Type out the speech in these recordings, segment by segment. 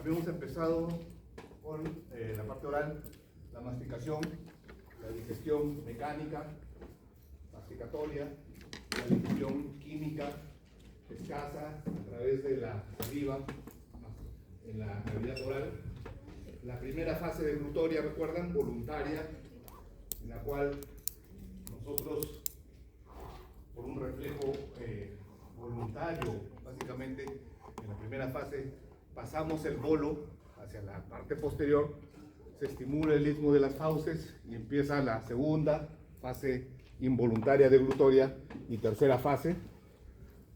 Habíamos empezado con la parte oral, la masticación, la digestión mecánica, masticatoria, la digestión química, escasa a través de la saliva en la cavidad oral. La primera fase de glutoria, recuerdan, voluntaria, en la cual nosotros, por un reflejo voluntario, básicamente, en la primera fase, pasamos el bolo hacia la parte posterior, se estimula el istmo de las fauces y empieza la segunda fase involuntaria de glutoria y tercera fase.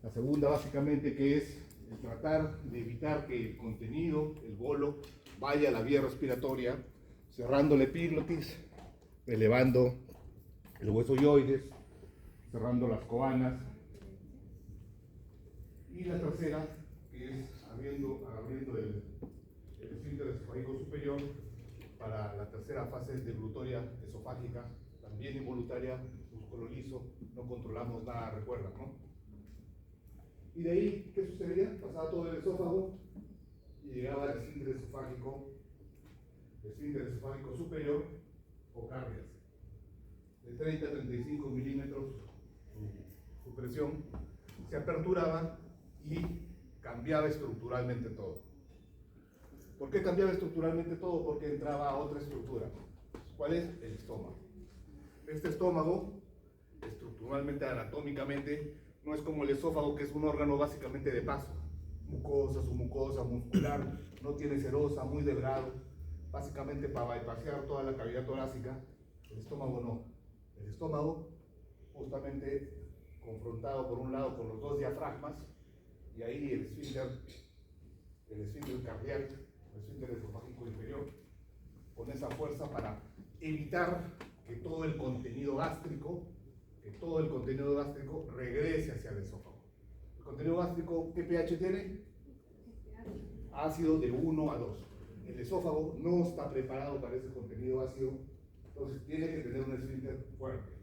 La segunda, básicamente, que es el tratar de evitar que el contenido, el bolo, vaya a la vía respiratoria, cerrando la epiglotis, elevando el hueso yoides, cerrando las coanas. Y la tercera, que es abriendo el esfínter esofágico superior para la tercera fase de glutoria esofágica, también involuntaria, músculo liso, no controlamos nada, recuerdan, ¿no? Y de ahí, ¿qué sucedía? Pasaba todo el esófago y llegaba al esfínter esofágico superior o cardias. De 30 a 35 milímetros su presión se aperturaba y cambiaba estructuralmente todo. ¿Por qué cambiaba estructuralmente todo? Porque entraba a otra estructura. ¿Cuál es? El estómago. Este estómago, estructuralmente, anatómicamente, no es como el esófago, que es un órgano básicamente de paso. Mucosa, submucosa, muscular, no tiene serosa, muy delgado, básicamente para bypassear toda la cavidad torácica. El estómago no. El estómago, justamente confrontado por un lado con los dos diafragmas, y ahí el esfínter cardíaco, el esfínter esofágico inferior, con esa fuerza para evitar que todo el contenido gástrico regrese hacia el esófago. El contenido gástrico, ¿qué pH tiene? Ácido de 1 a 2. El esófago no está preparado para ese contenido ácido, entonces tiene que tener un esfínter fuerte.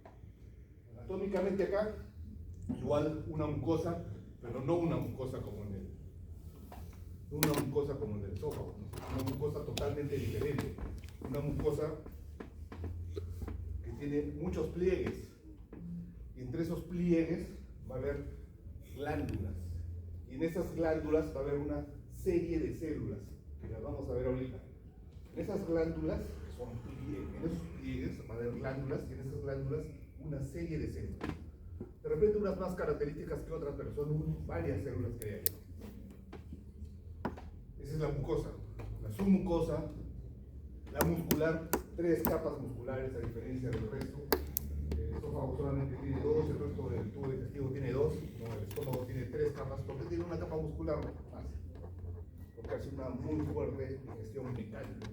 Anatómicamente acá, igual una mucosa, pero no una mucosa como en el esófago, una mucosa totalmente diferente, una mucosa que tiene muchos pliegues, y entre esos pliegues va a haber glándulas, y en esas glándulas va a haber una serie de células, que las vamos a ver ahorita. En esas glándulas, que son pliegues, en esos pliegues va a haber glándulas, y en esas glándulas una serie de células. De repente unas más características que otras, pero son varias células que hay ahí. Esa es la mucosa. La submucosa, la muscular, 3 capas musculares a diferencia del resto. El esófago solamente tiene 2, el resto del tubo digestivo tiene 2, no, el estómago tiene 3 capas. ¿Por qué tiene una capa muscular más? Porque hace una muy fuerte digestión mecánica.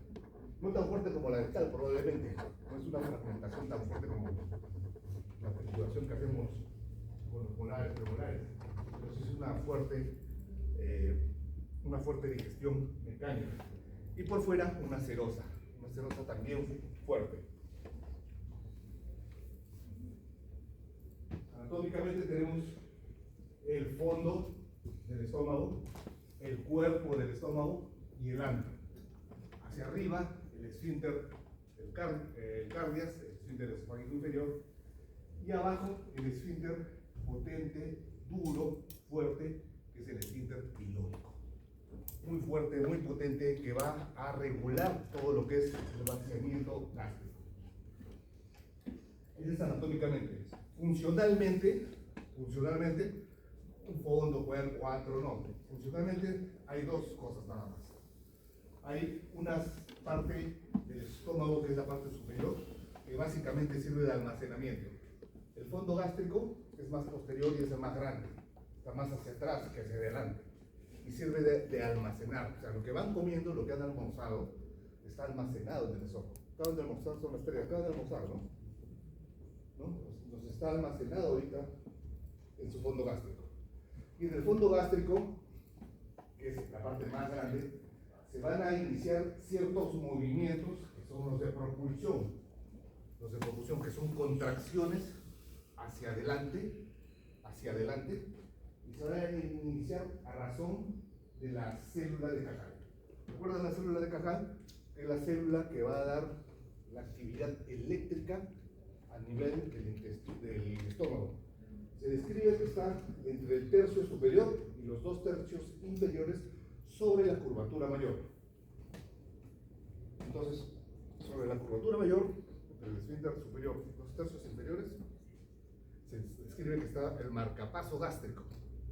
No tan fuerte como la dental, probablemente. No es una fragmentación tan fuerte como la trituración que hacemos con los molares, premolares. Entonces es una fuerte digestión mecánica. Y por fuera una serosa también fuerte. Anatómicamente tenemos el fondo del estómago, el cuerpo del estómago y el ano. Hacia arriba el esfínter, el cardias, el esfínter esofágico inferior, y abajo el esfínter potente, duro, fuerte, que es el esfínter pilórico. Muy fuerte, muy potente, que va a regular todo lo que es el vaciamiento gástrico. Eso es anatómicamente. Funcionalmente, un fondo, cuerpo, 4, no. Funcionalmente hay 2 cosas nada más. Hay una parte del estómago, que es la parte superior, que básicamente sirve de almacenamiento. El fondo gástrico es más posterior y es el más grande, está más hacia atrás que hacia adelante, y sirve de almacenar. O sea, lo que van comiendo, lo que han almorzado, está almacenado en el esófago. Acaban de almorzar, son las 3, acaban de almorzar, ¿no? Nos está almacenado ahorita en su fondo gástrico. Y en el fondo gástrico, que es la parte más grande, se van a iniciar ciertos movimientos que son los de propulsión, que son contracciones hacia adelante, y se van a iniciar a razón de la célula de Cajal. ¿Recuerdan la célula de Cajal? Es la célula que va a dar la actividad eléctrica a nivel del estómago. Se describe que está entre el tercio superior y los 2 tercios inferiores sobre la curvatura mayor. Entonces, sobre la curvatura mayor, el esfínter superior, 2 tercios inferiores, se describe que está el marcapaso gástrico.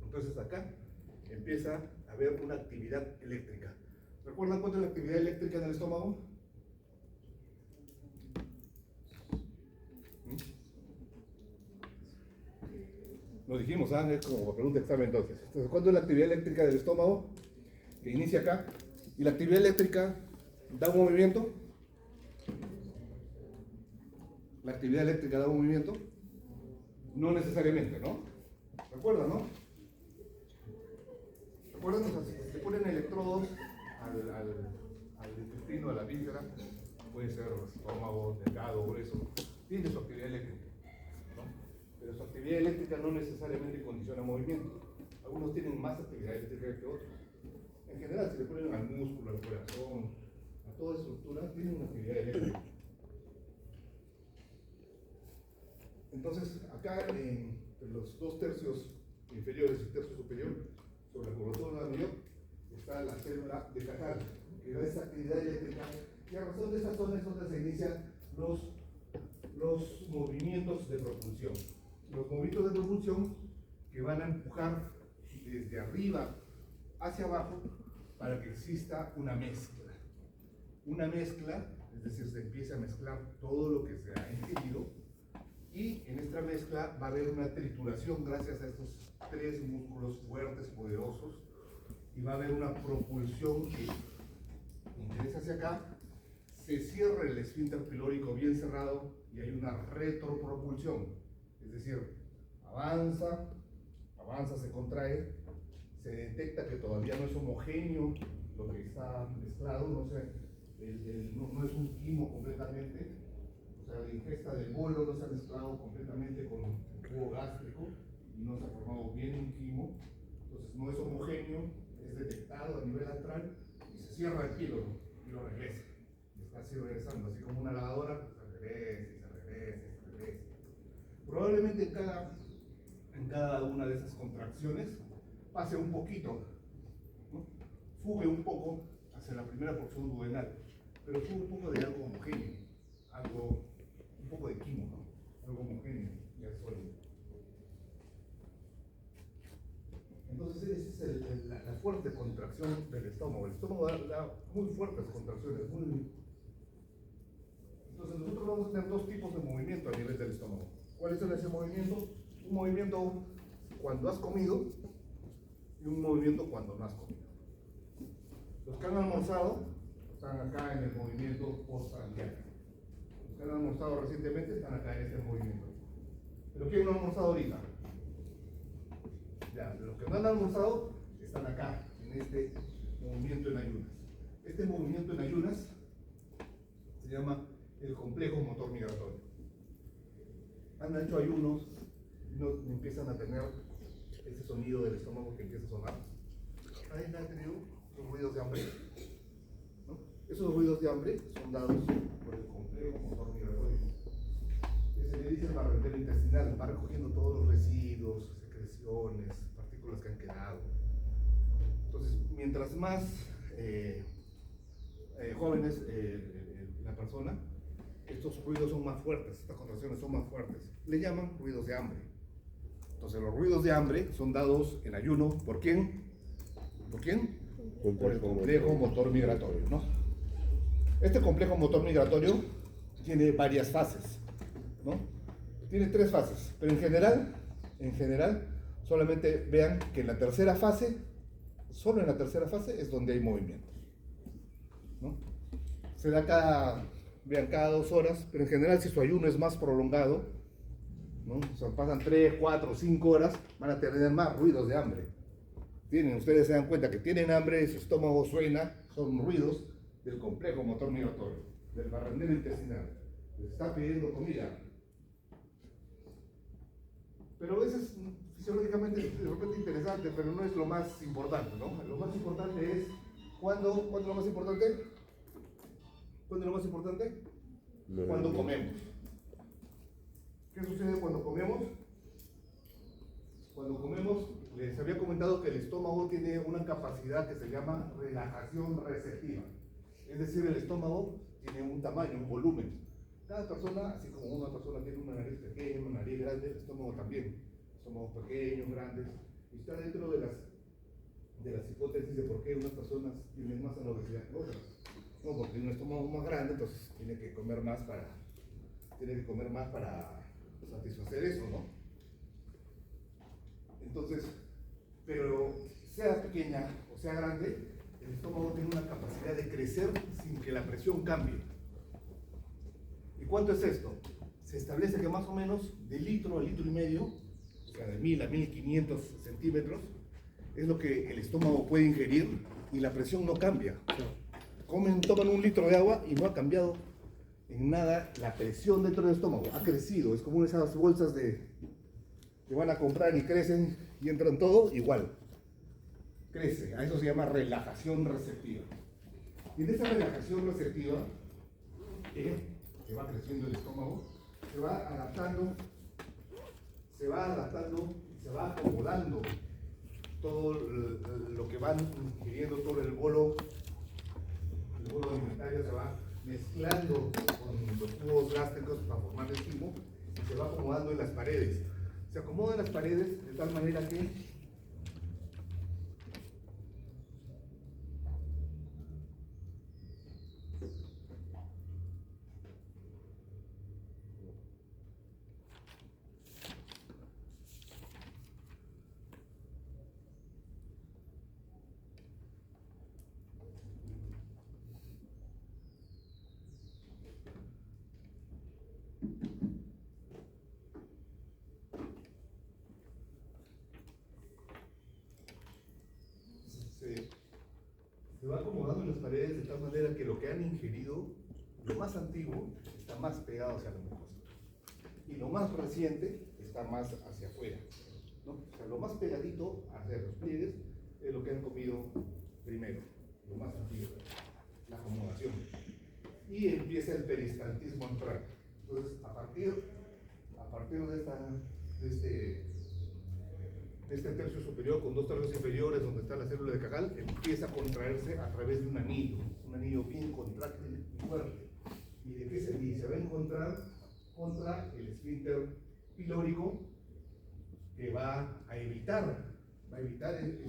Entonces acá empieza a haber una actividad eléctrica. ¿Recuerdan cuánto es la actividad eléctrica en el estómago? Lo dijimos, es como pregunta de examen entonces. ¿Cuánto es la actividad eléctrica del estómago? Que inicia acá. ¿Y la actividad eléctrica da un movimiento? ¿La actividad eléctrica da un movimiento? No necesariamente, ¿no? ¿Recuerdan, no? ¿Recuerdan? O sea, si se ponen electrodos al intestino, a la víscera, puede ser estómago, delgado, grueso, tiene su actividad eléctrica, ¿no? Pero su actividad eléctrica no necesariamente condiciona movimiento. Algunos tienen más actividad eléctrica que otros. En general, si le ponen al músculo, al corazón, a toda estructura, tienen una actividad eléctrica. Entonces, acá en los 2 tercios inferiores y tercio superior, sobre la curvatura mayor, está la célula de Cajal, que da esa actividad eléctrica. Y a razón de esa zona es donde se inician los movimientos de propulsión. Los movimientos de propulsión que van a empujar desde arriba hacia abajo para que exista una mezcla. Una mezcla, es decir, se empieza a mezclar todo lo que se ha ingerido, y en esta mezcla va a haber una trituración gracias a estos 3 músculos fuertes, poderosos, y va a haber una propulsión que ingresa hacia acá, se cierra el esfínter pilórico bien cerrado y hay una retropropulsión, es decir, avanza, se contrae, se detecta que todavía no es homogéneo lo que está mezclado, no es un quimo completamente, o sea, la ingesta del bolo no se ha mezclado completamente con el jugo gástrico y no se ha formado bien un quimo, entonces no es homogéneo, es detectado a nivel antral y se cierra el píloro y lo regresa. Y está así regresando, así como una lavadora, se regresa y se regresa y se regresa. Probablemente en cada una de esas contracciones pase un poquito, ¿no? Fugue un poco hacia la primera porción duodenal, pero fugue un poco de algo homogéneo, un poco de quimo, ¿no? Algo homogéneo, ya sólido. Entonces esa es la fuerte contracción del estómago. El estómago da muy fuertes contracciones. Entonces nosotros vamos a tener 2 tipos de movimiento a nivel del estómago. ¿Cuál es ese movimiento? Un movimiento cuando has comido y un movimiento cuando no has comido. Los que han almorzado están acá en el movimiento postprandial. Los que han almorzado recientemente están acá en este movimiento. ¿Pero quién no ha almorzado ahorita? Ya, los que no han almorzado están acá, en este movimiento en ayunas. Este movimiento en ayunas se llama el complejo motor migratorio. Han hecho ayunos y no empiezan a tener ese sonido del estómago que empieza a sonar. ¿Alguien ha tenido los ruidos de hambre? ¿No? Esos ruidos de hambre son dados por el complejo motor migratorio, que se le dice el barrendero intestinal, va recogiendo todos los residuos, secreciones, partículas que han quedado. Entonces, mientras más jóvenes la persona, estos ruidos son más fuertes, estas contracciones son más fuertes. Le llaman ruidos de hambre. Entonces, los ruidos de hambre son dados en ayuno. ¿Por quién? ¿Por quién? Por el complejo motor migratorio, ¿no? Este complejo motor migratorio tiene varias fases, ¿no? Tiene 3 fases, pero en general, solamente vean que en la tercera fase, solo en la tercera fase es donde hay movimiento, ¿no? Se da cada 2 horas, pero en general si su ayuno es más prolongado, ¿no? O sea, pasan 3, 4, 5 horas, van a tener más ruidos de hambre. Ustedes se dan cuenta que tienen hambre, su estómago suena, son ruidos del complejo motor migratorio, del barrendero intestinal. Les está pidiendo comida. Pero a veces fisiológicamente de repente interesante, pero no es lo más importante, ¿no? Lo más importante es ¿Cuándo es lo más importante? ¿Cuándo es lo más importante? Cuando comemos. ¿Qué sucede cuando comemos? Cuando comemos, les había comentado que el estómago tiene una capacidad que se llama relajación receptiva. Es decir, el estómago tiene un tamaño, un volumen. Cada persona, así como una persona tiene una nariz pequeña, una nariz grande, el estómago también. Estómagos pequeños, grandes. Y está dentro de las hipótesis de por qué unas personas tienen más obesidad que otras. No, porque tiene un estómago más grande, entonces tiene que comer más para satisfacer eso, ¿no? Entonces, pero sea pequeña o sea grande, el estómago tiene una capacidad de crecer sin que la presión cambie. ¿Y cuánto es esto? Se establece que más o menos de litro a litro y medio, o sea, de 1000 a 1500 centímetros, es lo que el estómago puede ingerir y la presión no cambia. Toman un litro de agua y no ha cambiado en nada la presión dentro del estómago. Ha crecido, es como esas bolsas que van a comprar y crecen y entran todo igual. Crece, a eso se llama relajación receptiva. Y en esa relajación receptiva, que va creciendo el estómago, se va adaptando, se va acomodando todo lo que van ingiriendo, todo el bolo alimentario se va mezclando con los tubos gástricos para formar el timo y se va acomodando en las paredes. Se acomodan las paredes de tal manera que se va acomodando en las paredes de tal manera que lo que han ingerido, lo más antiguo, está más pegado hacia la mucosa. Y lo más reciente está más hacia afuera, ¿no? O sea, lo más pegadito hacia los pliegues es lo que han comido primero, lo más antiguo, la acomodación. Y empieza el peristaltismo a entrar. Entonces, a partir de este tercio superior con 2 tercios inferiores, donde está la célula de Cajal, empieza a contraerse a través de un anillo bien contráctil y fuerte. Y se va a encontrar contra el esfínter pilórico, que va a evitar el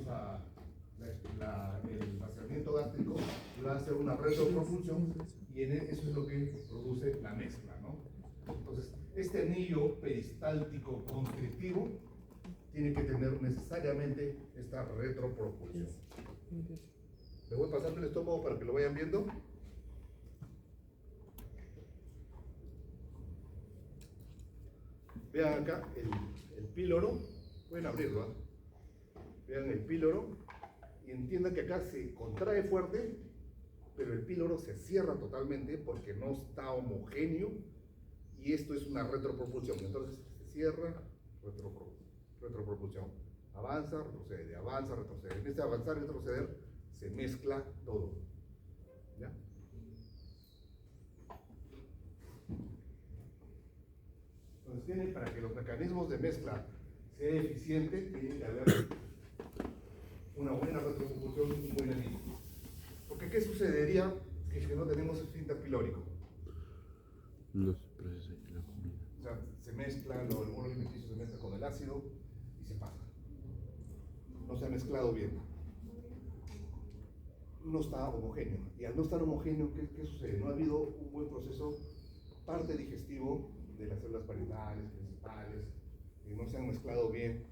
vaciamiento gástrico, y va a hacer una retropropulsión, y eso es lo que produce la mezcla, ¿no? Entonces, este anillo peristáltico constrictivo tiene que tener necesariamente esta retropropulsión. Le voy pasando el estómago para que lo vayan viendo. Vean acá el píloro, pueden abrirlo, ¿eh? Vean el píloro y entiendan que acá se contrae fuerte, pero el píloro se cierra totalmente porque no está homogéneo, y esto es una retropropulsión. Entonces se cierra, retropropulsión, avanza, retrocede. En este avanzar y retroceder se mezcla todo, ¿ya? Entonces para que los mecanismos de mezcla sean eficientes, tiene que haber una buena retropropulsión y un buen anillo. Porque ¿qué sucedería si no tenemos esfínter pilórico? No se procesa la comida. O sea, se mezcla, el bolo alimenticio se mezcla con el ácido y se pasa. No se ha mezclado bien. No está homogéneo. Y al no estar homogéneo, ¿qué sucede? No ha habido un buen proceso parte digestivo de las células parietales, principales, que no se han mezclado bien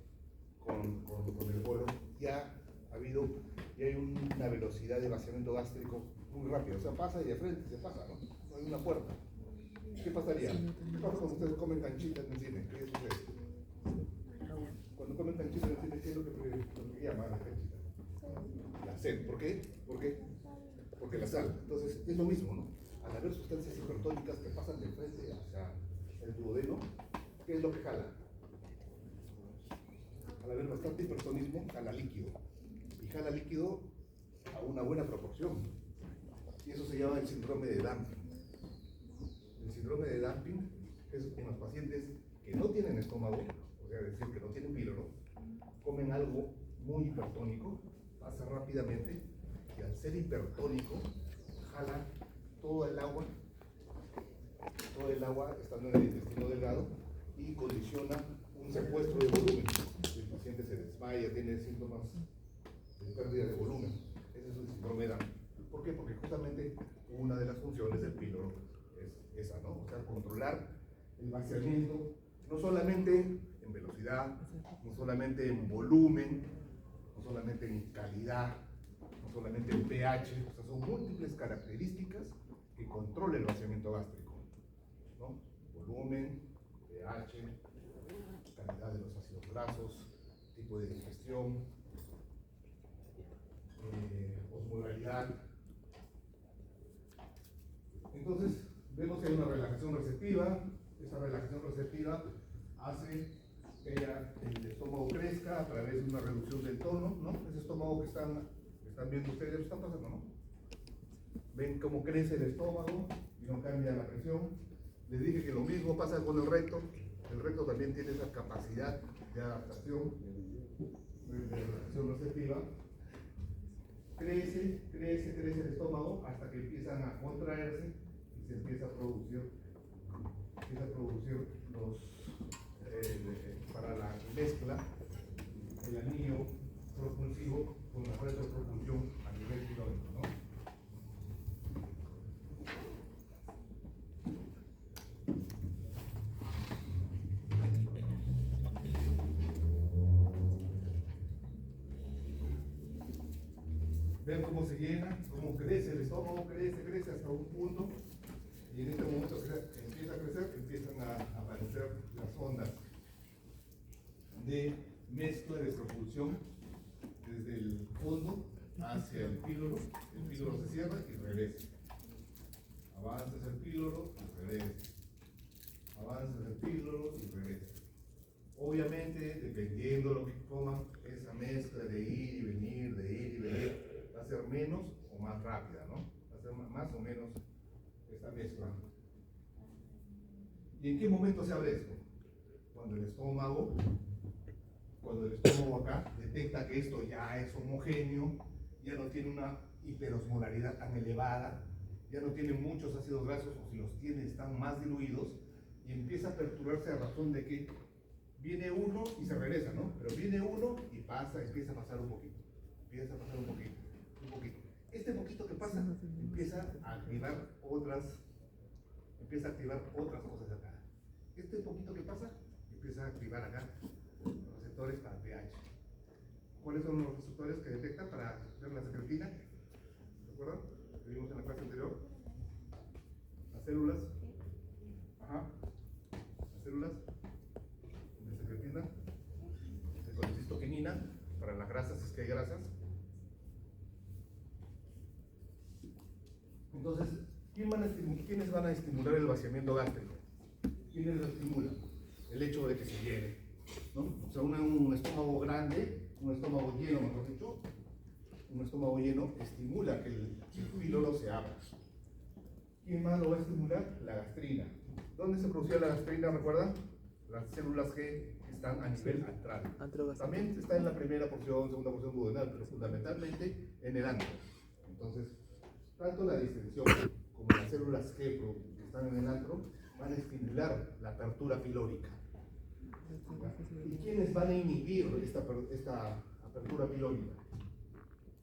con el bolo. Ya hay una velocidad de vaciamiento gástrico muy rápida. O sea, pasa y de frente se pasa, ¿no? No hay una puerta. ¿Qué pasaría? ¿Qué pasa cuando ustedes comen canchitas en el cine? ¿Qué sucede? Cuando comen canchitas en el cine, ¿qué es lo que llama la canchita? La sed. ¿Por qué? Porque la sal. Entonces, es lo mismo, ¿no? Al haber sustancias hipertónicas que pasan de frente hacia el duodeno, ¿qué es lo que jala? Al haber bastante hipertonismo, jala líquido. Y jala líquido a una buena proporción. Y eso se llama el síndrome de dumping. El síndrome de dumping es en los pacientes que no tienen estómago, o sea, decir que no tienen píloro, comen algo muy hipertónico, pasa rápidamente, y al ser hipertónico, jala todo el agua estando en el intestino delgado y condiciona un secuestro de volumen. El paciente se desmaya, tiene síntomas de pérdida de volumen. Ese es el síndrome de Down. ¿Por qué? Porque justamente una de las funciones del píloro es esa, ¿no? O sea, controlar el vaciamiento, no solamente en velocidad, no solamente en volumen, no solamente en calidad, no solamente en pH, o sea, son múltiples características que controlan el vaciamiento gástrico, ¿no? Volumen, pH, calidad de los ácidos grasos, tipo de digestión, osmolaridad. Entonces, vemos que hay una relajación receptiva. Esa relajación receptiva hace que el estómago crezca a través de una reducción del tono, ¿no? Ese estómago que están viendo ustedes, lo están pasando, ¿no? Ven cómo crece el estómago y no cambia la presión. Les dije que lo mismo pasa con el recto. El recto también tiene esa capacidad de adaptación, de relajación receptiva. Crece el estómago hasta que empiezan a contraerse y se empieza a producir para la mezcla, el anillo propulsivo con la retropropulsión a nivel kilómetro, ¿no? Ven cómo se llena, cómo crece el estómago, crece hasta un punto, y en este momento que empieza a crecer, empiezan a aparecer las ondas de mezcla de propulsión desde el fondo hacia el píloro se cierra y regresa. Avanzas el píloro y regresa. Avanzas el píloro y regresa. Obviamente, dependiendo de lo que coman, esa mezcla de ir y venir, va a ser menos o más rápida, ¿no? Va a ser más o menos esta mezcla. ¿Y en qué momento se abre esto? Cuando el estómago acá detecta que esto ya es homogéneo, ya no tiene una hiperosmolaridad tan elevada, ya no tiene muchos ácidos grasos, o si los tiene están más diluidos, y empieza a perturbarse a razón de que viene uno y se regresa, ¿no? Pero viene uno y empieza a pasar un poquito, un poquito. Este poquito que pasa empieza a activar otras cosas acá. Este poquito que pasa empieza a activar acá los receptores para pH. ¿Cuáles son los receptores que detectan para ver la secretina? ¿Se acuerdan? Que vimos en la clase anterior. Las células. Las células de secretina, de colecistoquinina, para las grasas, si es que hay grasas. Entonces, ¿quiénes van a estimular el vaciamiento gástrico? ¿Quiénes lo estimulan? El hecho de que se llene, ¿no? O sea, un estómago grande, un estómago lleno, mejor dicho, un estómago lleno estimula que el píloro se abra. ¿Quién más lo va a estimular? La gastrina. ¿Dónde se producía la gastrina, recuerdan? Las células que están a nivel antral. También está en la primera porción, segunda porción duodenal, pero fundamentalmente en el antro. Entonces, tanto la distensión como las células que están en el antro van a estimular la apertura pilórica. ¿Y quiénes van a inhibir esta apertura pilórica?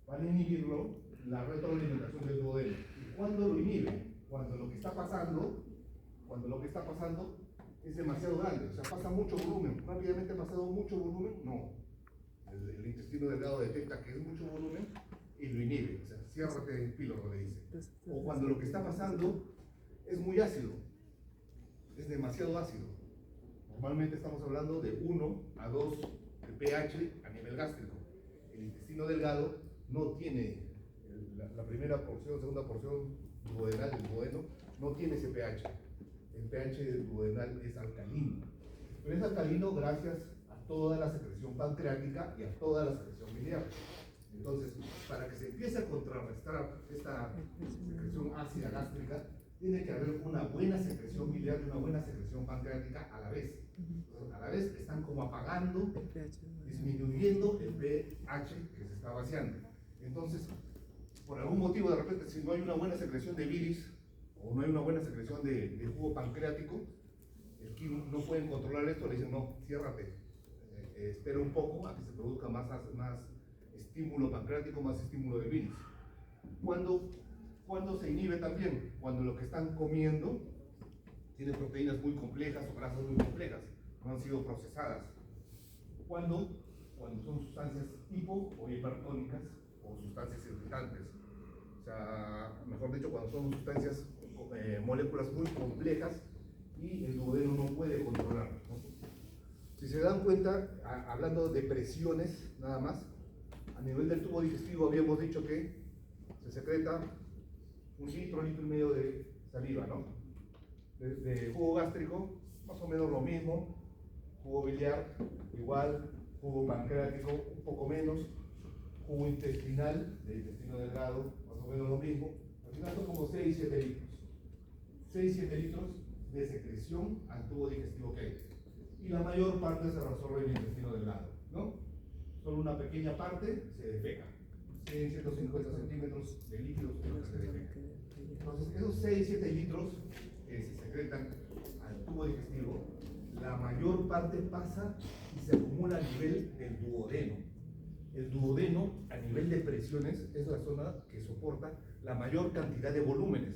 Van a inhibirlo la retroalimentación del duodeno. ¿Y cuándo lo inhiben? Cuando lo que está pasando es demasiado grande, o sea, pasa mucho volumen. Rápidamente ha pasado mucho volumen, no. El intestino delgado detecta que es mucho volumen y lo inhibe, o sea, ciérrate el píloro, le dice. O cuando lo que está pasando es muy ácido, es demasiado ácido. Normalmente estamos hablando de 1 a 2 de pH a nivel gástrico. El intestino delgado no tiene, la primera porción, segunda porción duodenal, el duodeno, no tiene ese pH. El pH del duodenal es alcalino. Pero es alcalino gracias a toda la secreción pancreática y a toda la secreción biliar. Entonces, para que se empiece a contrarrestar esta secreción ácida gástrica, tiene que haber una buena secreción biliar y una buena secreción pancreática a la vez. Entonces, a la vez están como apagando, disminuyendo el pH que se está vaciando. Entonces, por algún motivo, de repente, si no hay una buena secreción de bilis o no hay una buena secreción de jugo pancreático, el quimo no pueden controlar esto, le dicen, no, ciérrate, espera un poco a que se produzca más estímulo pancreático, más estímulo de bilis. ¿Cuándo se inhibe también? Cuando lo que están comiendo tiene proteínas muy complejas o grasas muy complejas, no han sido procesadas. Cuando son sustancias hipo o hipertónicas o sustancias irritantes. O sea, mejor dicho, cuando son sustancias, moléculas muy complejas y el duodeno no puede controlarlas, ¿no? Si se dan cuenta, hablando de presiones nada más, a nivel del tubo digestivo habíamos dicho que se secreta 1 litro, litro y medio de saliva, ¿no? De jugo gástrico, más o menos lo mismo, jugo biliar, igual, jugo pancreático, un poco menos, jugo intestinal, de intestino delgado, más o menos lo mismo. Al final son como 6-7 litros. 6-7 litros de secreción al tubo digestivo que hay. Y la mayor parte se resuelve en el intestino delgado, ¿no? Solo una pequeña parte se defeca. 150 centímetros de líquidos es lo que se defeca. Entonces, esos 6-7 litros que se secretan al tubo digestivo, la mayor parte pasa y se acumula a nivel del duodeno. El duodeno, a nivel de presiones, es la zona que soporta la mayor cantidad de volúmenes,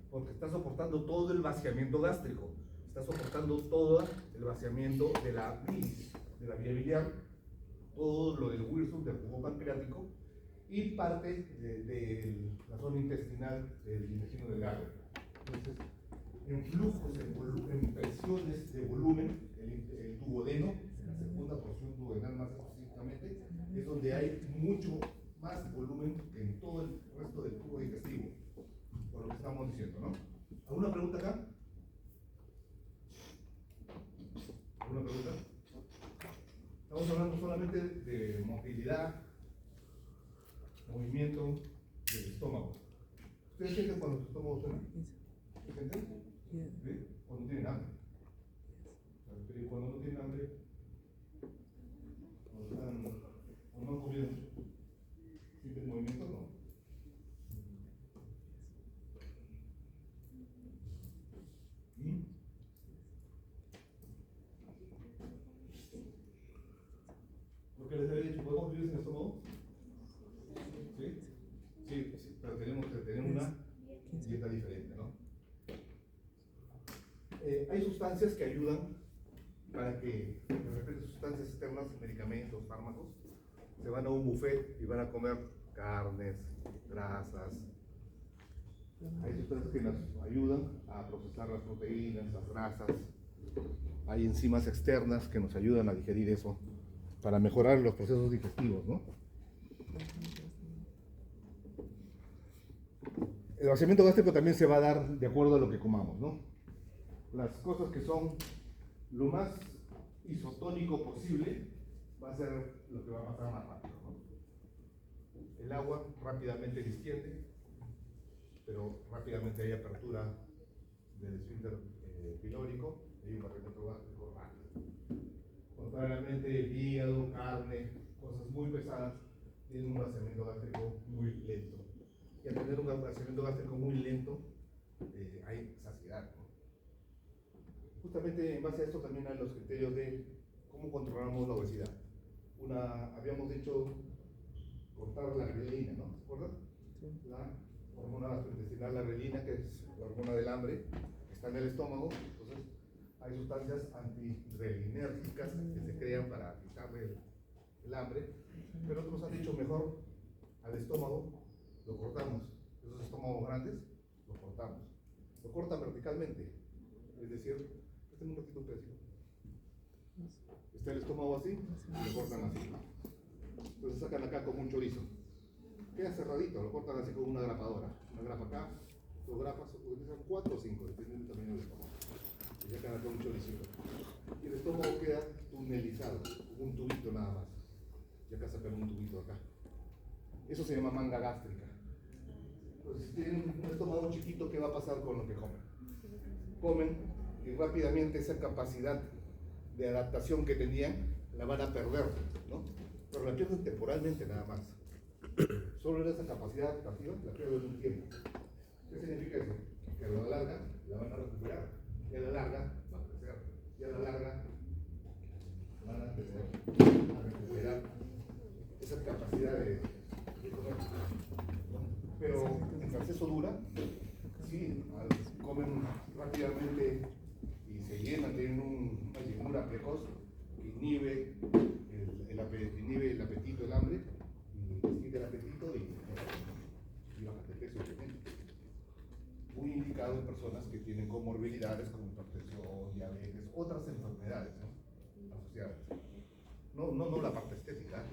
porque está soportando todo el vaciamiento gástrico, está soportando todo el vaciamiento de la bilis, de la vía biliar, todo lo del Wirsum, del jugo pancreático, y parte de la zona intestinal del intestino delgado. Entonces, en flujos, en presiones de volumen, el duodeno, en la segunda porción duodenal más específicamente, es donde hay mucho más volumen que en todo el resto del tubo digestivo, por lo que estamos diciendo, ¿no? ¿Alguna pregunta acá? ¿Alguna pregunta? Estamos hablando solamente de motilidad, movimiento del estómago. ¿Ustedes sienten cuando su estómago suena? ¿Sienten? ¿Sí? Cuando tienen hambre. Cuando no tienen hambre, cuando no han comido mucho. ¿Sienten movimiento o no? Lo que les había dicho, ¿podemos vivir sin estómago? ¿Sí? Sí, pero tenemos que tener una dieta diferente, ¿no? Hay sustancias que ayudan para que, de repente, sustancias externas, medicamentos, fármacos, se van a un buffet y van a comer carnes, grasas. Hay sustancias que nos ayudan a procesar las proteínas, las grasas. Hay enzimas externas que nos ayudan a digerir eso para mejorar los procesos digestivos, ¿no? El vaciamiento gástrico también se va a dar de acuerdo a lo que comamos, ¿no? Las cosas que son lo más isotónico posible va a ser lo que va a pasar más rápido, ¿no? El agua rápidamente distiende, pero rápidamente hay apertura del esfínter pilórico y hay un vaciamiento gástrico rápido. Contrariamente, el hígado, carne, cosas muy pesadas, tienen un vaciamiento gástrico muy lento. Y al tener un vaciamiento gástrico muy lento, hay saciedad, ¿no? Justamente en base a esto también hay los criterios de cómo controlamos la obesidad. Habíamos dicho cortar la grelina, ¿no? ¿Se acuerdan? La hormona gastrointestinal, la grelina, que es la hormona del hambre, está en el estómago. Entonces, hay sustancias antirrelinérgicas que se crean para quitarle el hambre, pero otros han dicho mejor al estómago lo cortamos. Esos estómagos grandes los cortamos. Lo cortan verticalmente, es decir, un ratito un pedacito. Está el estómago así, y lo cortan así. Entonces sacan acá como un chorizo. Queda cerradito, lo cortan así con una grapadora. Una grapa acá, dos grapas, utilizan 4 o 5, dependiendo del tamaño del estómago. Y sacan acá un choricito. Y el estómago queda tunelizado, con un tubito nada más. Y acá sacan un tubito acá. Eso se llama manga gástrica. Entonces, si tienen un estómago chiquito, ¿qué va a pasar con lo que comen? Comen y rápidamente esa capacidad de adaptación que tenían la van a perder, ¿no? Pero la pierden temporalmente nada más. Solo esa capacidad adaptativa la pierden un tiempo. ¿Qué significa eso? Que a la larga la van a recuperar, y a la larga va a crecer, y a la larga van a tener a recuperar esa capacidad de comer, ¿no? Pero el proceso dura, sí, comen rápidamente y se llenan, tienen una llenura precoz que inhibe el apetito, el hambre, y quita el apetito y baja de peso, obviamente. Muy indicado en personas que tienen comorbilidades como hipertensión, diabetes, otras enfermedades, ¿no? Asociadas. No la parte estética.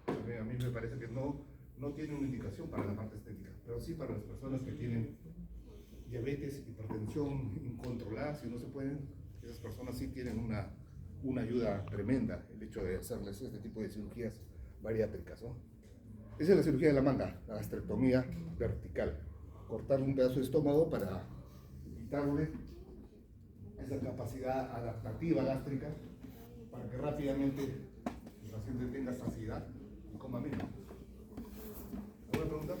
A mí me parece que no tiene una indicación para la parte estética, pero sí para las personas que tienen diabetes, hipertensión incontrolada, si no se pueden, esas personas sí tienen una ayuda tremenda, el hecho de hacerles este tipo de cirugías bariátricas, ¿no? Esa es la cirugía de la manga, la gastrectomía vertical. Cortar un pedazo de estómago para quitarle esa capacidad adaptativa gástrica para que rápidamente el paciente tenga saciedad y coma menos. ¿Alguna pregunta?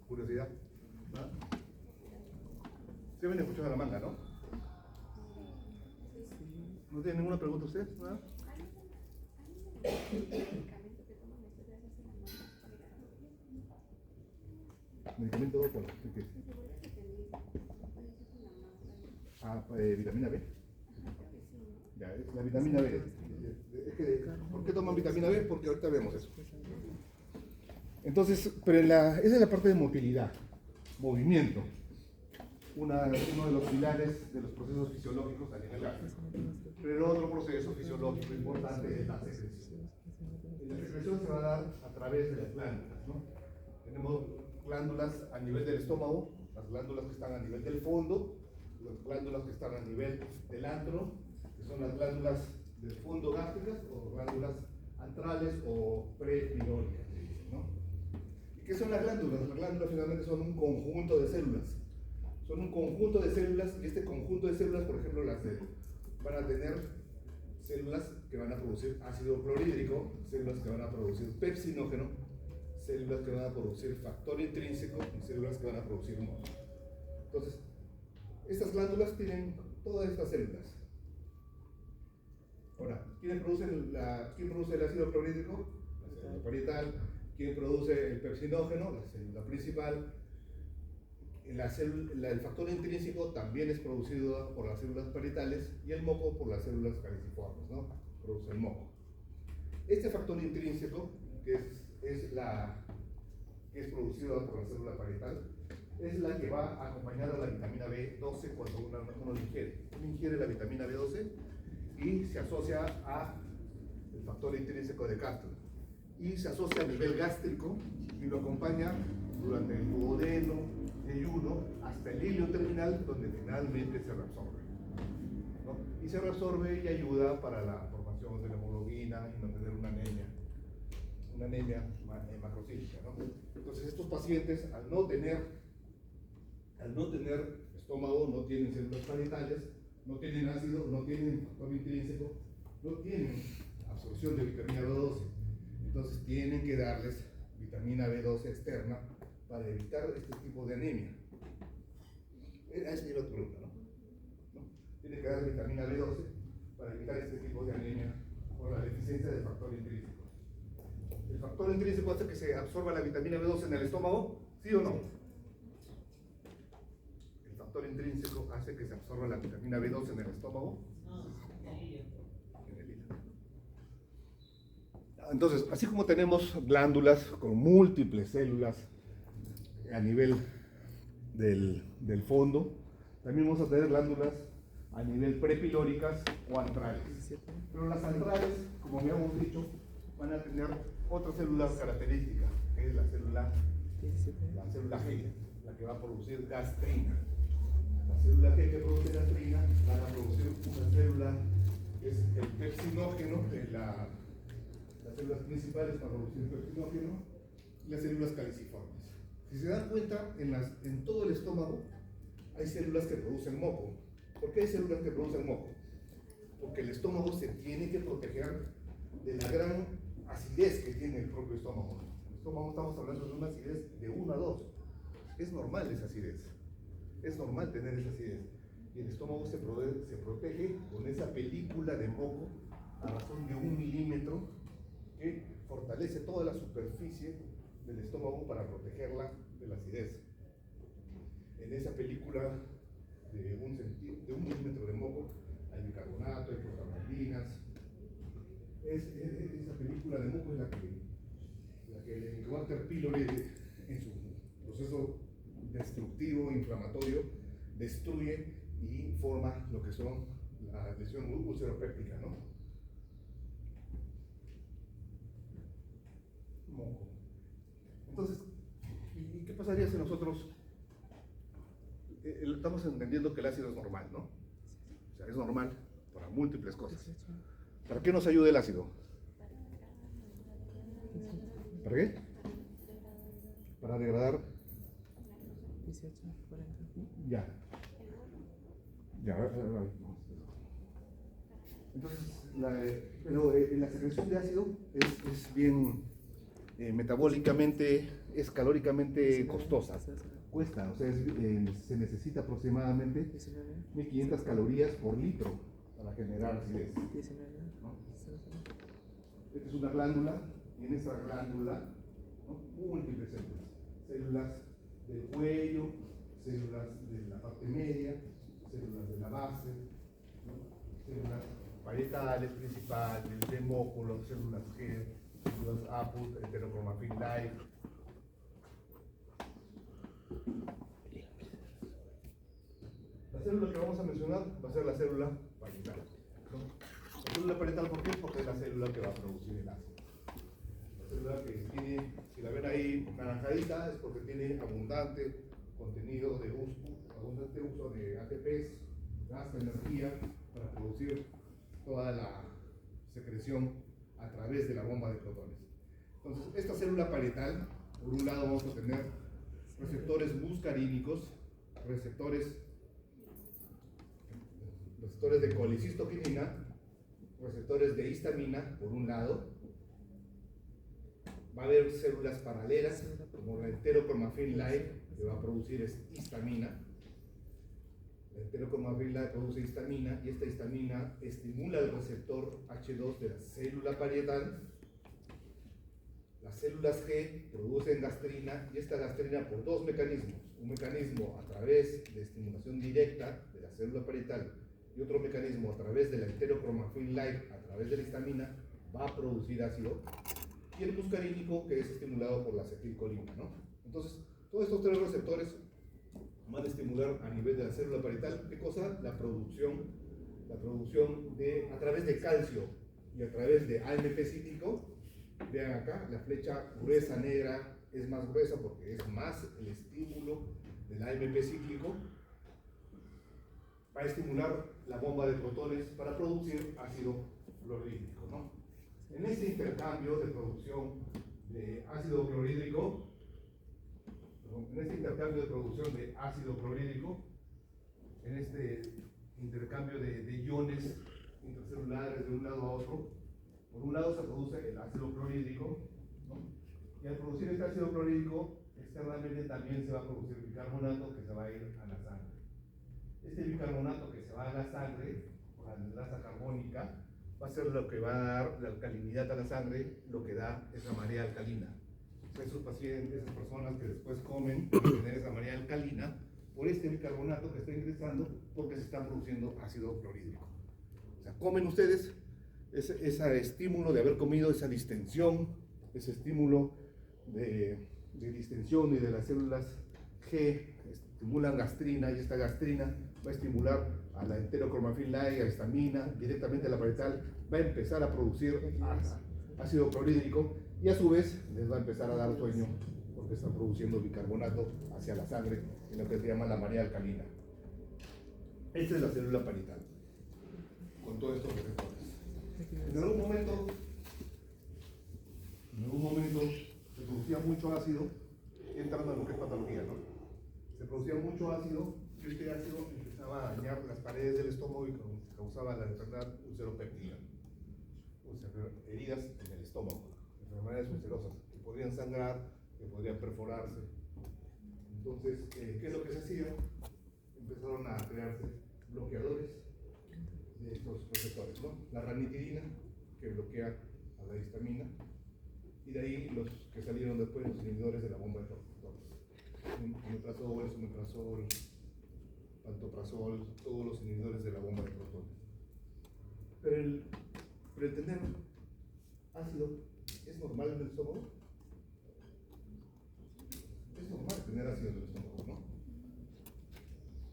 ¿Curiosidad? ¿Nada? ¿Se ven escuchando la manga, no? ¿No tiene ninguna pregunta usted? ¿Nada? ¿Medicamento por qué? ¿Vitamina B? Ya, la vitamina B. ¿Por qué toman vitamina B? Porque ahorita vemos eso. Entonces, pero esa es la parte de motilidad, movimiento. Uno de los pilares de los procesos fisiológicos a nivel gástrico. Pero el otro proceso fisiológico importante es la secreción. Y la secreción se va a dar a través de las glándulas, ¿no? Tenemos glándulas a nivel del estómago, las glándulas que están a nivel del fondo, las glándulas que están a nivel del antro, que son las glándulas del fondo gástricas, o glándulas antrales o prepilóricas, ¿no? ¿Y qué son las glándulas? Las glándulas finalmente son un conjunto de células. Son un conjunto de células, y este conjunto de células, por ejemplo, van a tener células que van a producir ácido clorhídrico, células que van a producir pepsinógeno, células que van a producir factor intrínseco y células que van a producir moco. Entonces, estas glándulas tienen todas estas células. Ahora, ¿quién produce el ácido clorhídrico? La célula parietal. ¿Quién produce el pepsinógeno? La célula principal. El factor intrínseco también es producido por las células parietales y el moco por las células caliciformes, ¿no? Produce el moco. Este factor intrínseco, que es producido por la célula parietal, es la que va a acompañar a la vitamina B12 cuando uno la ingiere. Uno ingiere la vitamina B12 y se asocia al factor intrínseco de Castro. Y se asocia a nivel gástrico y lo acompaña durante el duodeno, yeyuno, hasta el hilio terminal, donde finalmente se reabsorbe, ¿no? Y se reabsorbe y ayuda para la formación de la hemoglobina y no tener una anemia macrocítica, ¿no? Entonces estos pacientes, al no tener estómago, no tienen células parietales, no tienen ácido, no tienen factor intrínseco, no tienen absorción de vitamina B12. Entonces tienen que darles vitamina B12 externa para evitar este tipo de anemia. Esa es la otra pregunta, ¿no? Tienen que dar vitamina B12 para evitar este tipo de anemia por la deficiencia del factor intrínseco. ¿El factor intrínseco hace que se absorba la vitamina B12 en el estómago? ¿Sí o no? ¿El factor intrínseco hace que se absorba la vitamina B12 en el estómago? En el hígado. Entonces, así como tenemos glándulas con múltiples células a nivel del fondo, también vamos a tener glándulas a nivel prepilóricas o antrales. Pero las antrales, como habíamos dicho, van a tener otras células características, que es la célula G, la que va a producir gastrina. La célula G que produce gastrina va a producir una célula que es el pepsinógeno, las células principales para producir pepsinógeno, las células caliciformes. Si se dan cuenta, en todo el estómago hay células que producen moco. ¿Por qué hay células que producen moco? Porque el estómago se tiene que proteger de la gran acidez que tiene el propio estómago. El estómago, estamos hablando de una acidez de 1 a 2. Es normal esa acidez. Es normal tener esa acidez. Y el estómago se protege con esa película de moco a razón de 1 milímetro que fortalece toda la superficie del estómago para protegerla de la acidez. En esa película de 1 milímetro de moco hay bicarbonato, hay prostaglandinas. Esa película de moco es la que el Helicobacter pylori en su proceso destructivo, inflamatorio, destruye y forma lo que son la lesión ulceropéptica, ¿no? Moco. Entonces, ¿y qué pasaría si nosotros estamos entendiendo que el ácido es normal, ¿no? O sea, es normal para múltiples cosas. ¿Para qué nos ayuda el ácido? ¿Para qué? Para degradar. 18, 40. Ya. Entonces, la secreción de ácido es bien metabólicamente, es calóricamente costosa. Cuesta, o sea, se necesita aproximadamente 1500 calorías por litro para generar acidez. 19. ¿No? Esta es una glándula, y en esa glándula, ¿no?, múltiples células. Células del cuello, células de la parte media, células de la base, ¿no?, células parietales, principales, de móculos, células G, células APUT, heterocromafil light. La célula que vamos a mencionar va a ser la célula parietal, ¿no? La célula parietal, ¿por qué? Porque es la célula que va a producir el ácido. La célula que tiene, si la ven ahí naranjadita, es porque tiene abundante contenido de uso, abundante uso de ATPs, gasta energía para producir toda la secreción a través de la bomba de protones. Entonces, esta célula parietal, por un lado vamos a tener receptores muscarínicos, receptores de colicistoquinina, receptores de histamina, por un lado. Va a haber células paralelas, como la enterocromafin light, que va a producir histamina. La enterocromafin light produce histamina, y esta histamina estimula el receptor H2 de la célula parietal. Las células G producen gastrina, y esta gastrina por dos mecanismos. Un mecanismo a través de estimulación directa de la célula parietal y otro mecanismo a través de la enterocromafin light, a través de la histamina, va a producir ácido. Y el muscarínico, que es estimulado por la acetilcolina, ¿no? Entonces, todos estos tres receptores van a estimular a nivel de la célula parietal, ¿qué cosa? La producción de, a través de calcio y a través de AMP cíclico. Vean acá, la flecha gruesa negra es más gruesa porque es más el estímulo del AMP cíclico. Va a estimular la bomba de protones para producir ácido clorhídrico, ¿no? En este intercambio de producción de ácido clorhídrico, en este intercambio de iones intracelulares de un lado a otro, por un lado se produce el ácido clorhídrico, ¿no? Y al producir este ácido clorhídrico, externamente también se va a producir bicarbonato que se va a ir a la sangre. Este bicarbonato que se va a la sangre, por la anhidrasa carbónica, va a ser lo que va a dar la alcalinidad a la sangre, lo que da esa marea alcalina. Esos pacientes, esas personas que después comen, van a tener esa marea alcalina por este bicarbonato que está ingresando, porque se está produciendo ácido clorhídrico. O sea, comen ustedes ese estímulo de haber comido, esa distensión, ese estímulo de distensión y de las células G, estimulan gastrina, y esta gastrina va a estimular a la enterocromafin light, a la histamina, directamente a la parietal, va a empezar a producir ácido clorhídrico, y a su vez les va a empezar a dar sueño porque están produciendo bicarbonato hacia la sangre, en lo que se llama la marea alcalina. Esta es la célula parietal, con todos estos receptores. En algún momento se produce producía mucho ácido, entrando en lo que es patología, ¿no? Se producía mucho ácido y este ácido empezaba a dañar las paredes del estómago y causaba la enfermedad ulceropéptica, heridas en el estómago, enfermedades ulcerosas, que podrían sangrar, que podrían perforarse. Entonces, ¿qué es lo que se hacía? Empezaron a crearse bloqueadores de estos receptores, ¿no? La ranitidina, que bloquea a la histamina, y de ahí los que salieron después, los inhibidores de la bomba de protones. Omeprazol, esomeprazol, pantoprazol, todos los inhibidores de la bomba de protones. Pero el tener ácido es normal en el estómago. Es normal tener ácido en el estómago, ¿no?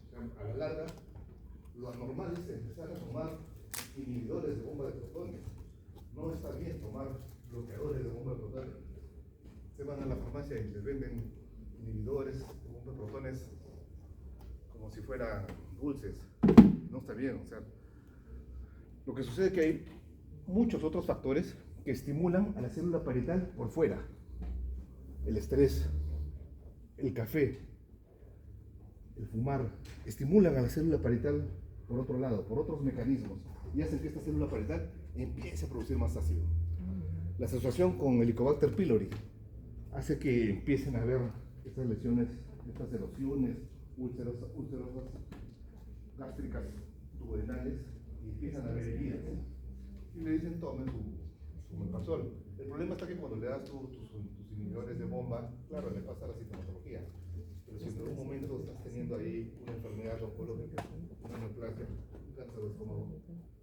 O sea, a la larga, lo anormal es empezar a tomar inhibidores de bomba de protones. No está bien tomar bloqueadores de bomba de protones. Se van a la farmacia y les venden inhibidores de bomba de protones como si fueran dulces. No está bien, o sea. Lo que sucede es que hay muchos otros factores que estimulan a la célula parietal por fuera. El estrés, el café, el fumar, estimulan a la célula parietal por otro lado, por otros mecanismos, y hacen que esta célula parietal empiece a producir más ácido. La asociación con Helicobacter pylori hace que empiecen a haber estas lesiones, estas erosiones ulcerosas, gástricas, duodenales, y empiezan a haber heridas. Y le dicen, tomen su omeprazol. El problema está que cuando le das tus inhibidores de bomba, claro, le pasa la sintomatología. Pero si en algún momento estás teniendo ahí una enfermedad oncológica, una neoplasia, un cáncer de estómago,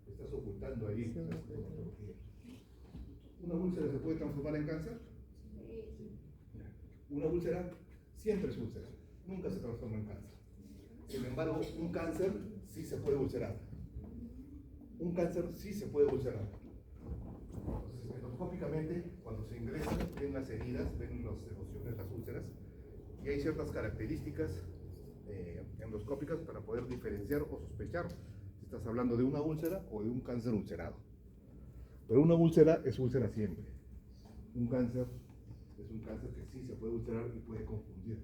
estás ocultando ahí la sintomatología. ¿Una úlcera se puede transformar en cáncer? Una úlcera siempre es úlcera, nunca se transforma en cáncer. Sin embargo, un cáncer sí se puede ulcerar. Un cáncer sí se puede ulcerar. Entonces, endoscópicamente, cuando se ingresa, ven las heridas, ven las erosiones, las úlceras, y hay ciertas características endoscópicas para poder diferenciar o sospechar si estás hablando de una úlcera o de un cáncer ulcerado. Pero una úlcera es úlcera siempre. Un cáncer es un cáncer que sí se puede ulcerar y puede confundir.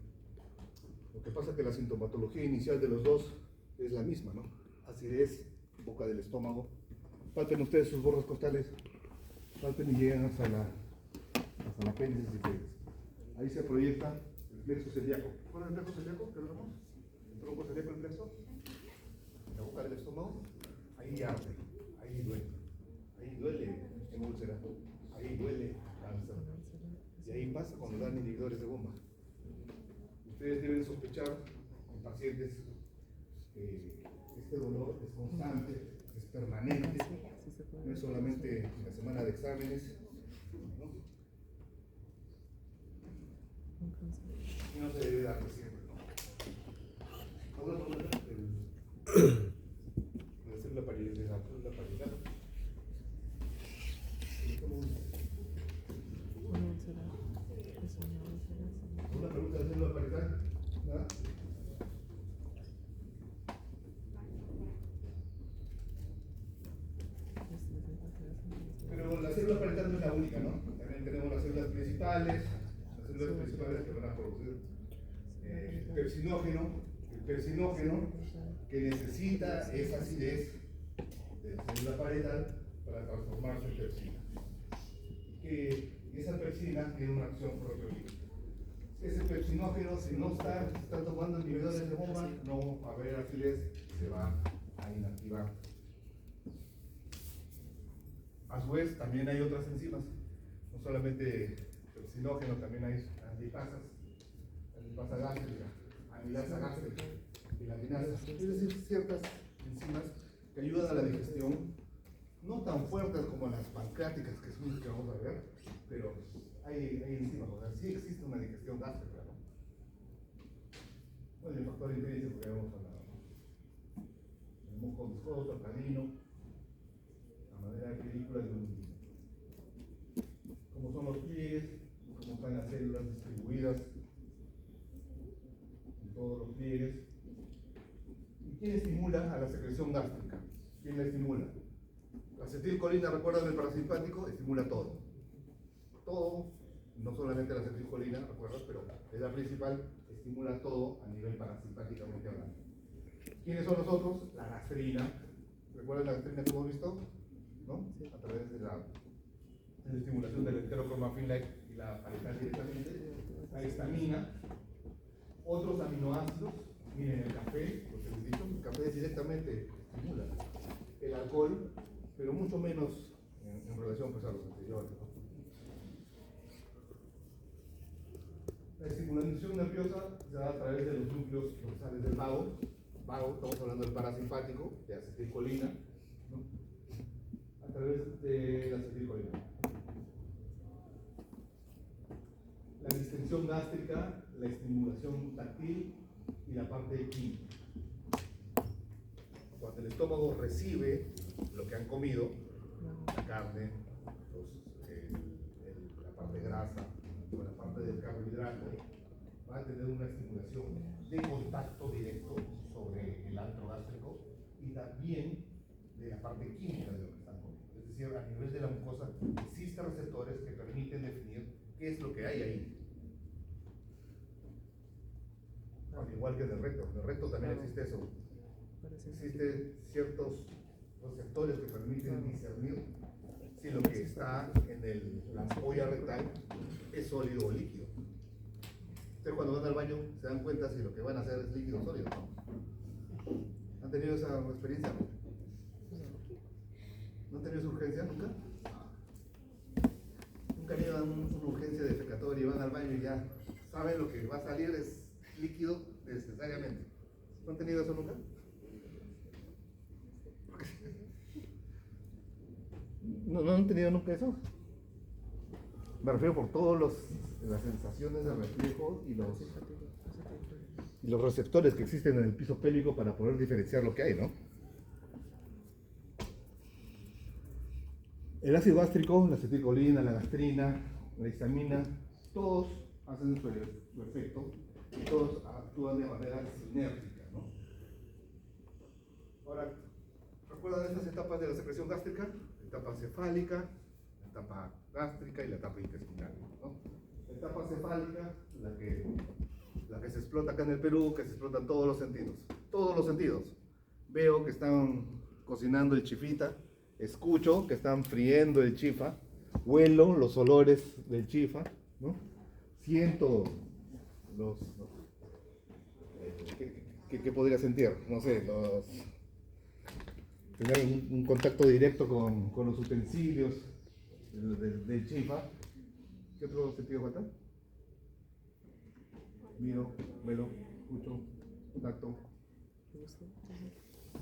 Lo que pasa es que la sintomatología inicial de los dos es la misma, ¿no? Acidez, boca del estómago. Palpen ustedes sus borras costales, palpen y llegan hasta la apéndice si quieres. Ahí se proyecta el plexo celíaco. ¿Cuál es el plexo celíaco? ¿Qué lo vemos? El tronco celíaco, el plexo. La boca del estómago. Ahí arde, ahí duele en úlcera, ahí duele cáncer. Y ahí pasa cuando dan inhibidores de bomba. Ustedes deben sospechar en pacientes que este dolor es constante, es permanente, no es solamente en la semana de exámenes, ¿no? Y no se debe dar siempre, ¿no? Ahora vamos a ver la célula parietal. ¿Una pregunta de la célula parietal? ¿Nada? Pero la célula parietal no es la única, ¿no? También tenemos las células principales que van a producir el pepsinógeno que necesita esa acidez de la célula parietal para transformarse en pepsina. Y esa pepsina tiene una acción proteolítica. Ese pepsinógeno, si no está tomando inhibidores de bomba, no va a haber acidez, se va a inactivar. A su vez, también hay otras enzimas, no solamente pepsinógeno, también hay anlipasa gástrica, amilasa gástrica, gelatinasa, es decir, ciertas enzimas que ayudan a la digestión, no tan fuertes como las pancreáticas, que son las que vamos a ver, pero hay enzimas, o sea, sí existe una digestión gástrica, ¿no? Bueno, el factor intrínseco porque habíamos hablado, ¿no? El moco viscoso, alcalino, la manera de película de un niño. Cómo son los pliegues, cómo están las células distribuidas en todos los pliegues. ¿Y quién estimula a la secreción gástrica? ¿Quién la estimula? La acetilcolina, recuerdan el parasimpático, estimula todo. Todo no solamente la acetilcolina, ¿recuerdas? Pero es la principal, estimula todo a nivel parasimpáticamente hablando. ¿Quiénes son los otros? La gastrina. ¿Recuerdan la gastrina que hemos visto? ¿No? A través de la estimulación del enterocromafin-like y la parental directamente. La histamina. Otros aminoácidos. Miren, el café, lo que les he dicho, el café directamente estimula. El alcohol, pero mucho menos en relación pues, a los anteriores, ¿no? La estimulación nerviosa se da a través de los núcleos dorsales del vago. Vago, estamos hablando del parasimpático, de acetilcolina, ¿no? A través de la acetilcolina. La distensión gástrica, la estimulación táctil y la parte química. Cuando el estómago recibe lo que han comido, la carne, la parte grasa o la parte del carbohidrato, va a tener una estimulación de contacto directo sobre el antro gástrico y también de la parte química de lo que están comiendo. Es decir, a nivel de la mucosa existen receptores que permiten definir qué es lo que hay ahí. Al igual que en el recto también existe eso. Existen ciertos receptores que permiten discernir si lo que está en la ampolla rectal es sólido o líquido. Ustedes cuando van al baño se dan cuenta si lo que van a hacer es líquido o sólido, ¿no? ¿Han tenido esa experiencia? ¿No han tenido esa urgencia nunca? Nunca han ido a una urgencia defecatoria y van al baño y ya saben lo que va a salir es líquido necesariamente. ¿No han tenido eso nunca? ¿No han tenido nunca eso? Me refiero por todas las sensaciones de reflejo y los receptores que existen en el piso pélvico para poder diferenciar lo que hay, ¿no? El ácido gástrico, la acetilcolina, la gastrina, la histamina, todos hacen su efecto y todos actúan de manera sinérgica, ¿no? Ahora, ¿recuerdan estas etapas de la secreción gástrica? La etapa cefálica, la etapa gástrica y la etapa intestinal, ¿no? La etapa cefálica, la que se explota acá en el Perú, que se explota en todos los sentidos. Todos los sentidos. Veo que están cocinando el chifita, escucho que están friendo el chifa, huelo los olores del chifa, ¿no? Siento ¿qué podría sentir? No sé, tener un contacto directo con los utensilios del chifa. ¿Qué otro sentido falta? Miro, huelo, escucho, contacto,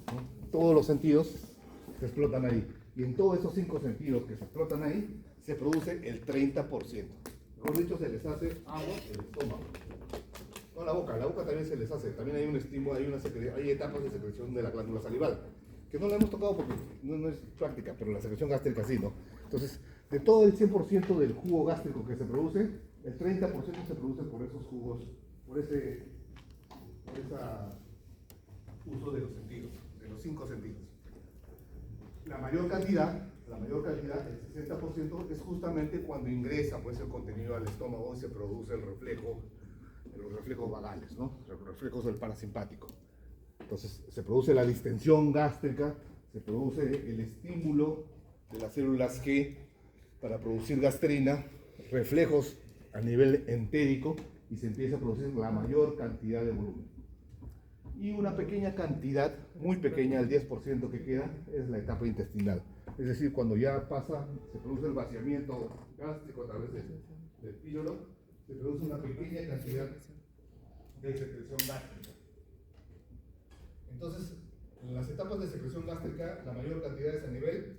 ¿no? Todos los sentidos se explotan ahí. Y en todos esos 5 sentidos que se explotan ahí, se produce el 30%. Mejor dicho, se les hace agua el estómago. No, la boca también se les hace. También hay un estímulo, hay etapas de secreción de la glándula salival, que no la hemos tocado porque no es práctica, pero la secreción gástrica sí, ¿no? Entonces, de todo el 100% del jugo gástrico que se produce, el 30% se produce por esos jugos, por ese uso de los sentidos, de los 5 sentidos. La mayor cantidad, el 60%, es justamente cuando ingresa pues, el contenido al estómago y se produce los reflejos vagales, ¿no? Los reflejos del parasimpático. Entonces se produce la distensión gástrica, se produce el estímulo de las células G para producir gastrina, reflejos a nivel entérico y se empieza a producir la mayor cantidad de volumen. Y una pequeña cantidad, muy pequeña, el 10% que queda, es la etapa intestinal. Es decir, cuando ya se produce el vaciamiento gástrico a través del píloro, se produce una pequeña cantidad de secreción gástrica. Entonces, en las etapas de secreción gástrica, la mayor cantidad es a nivel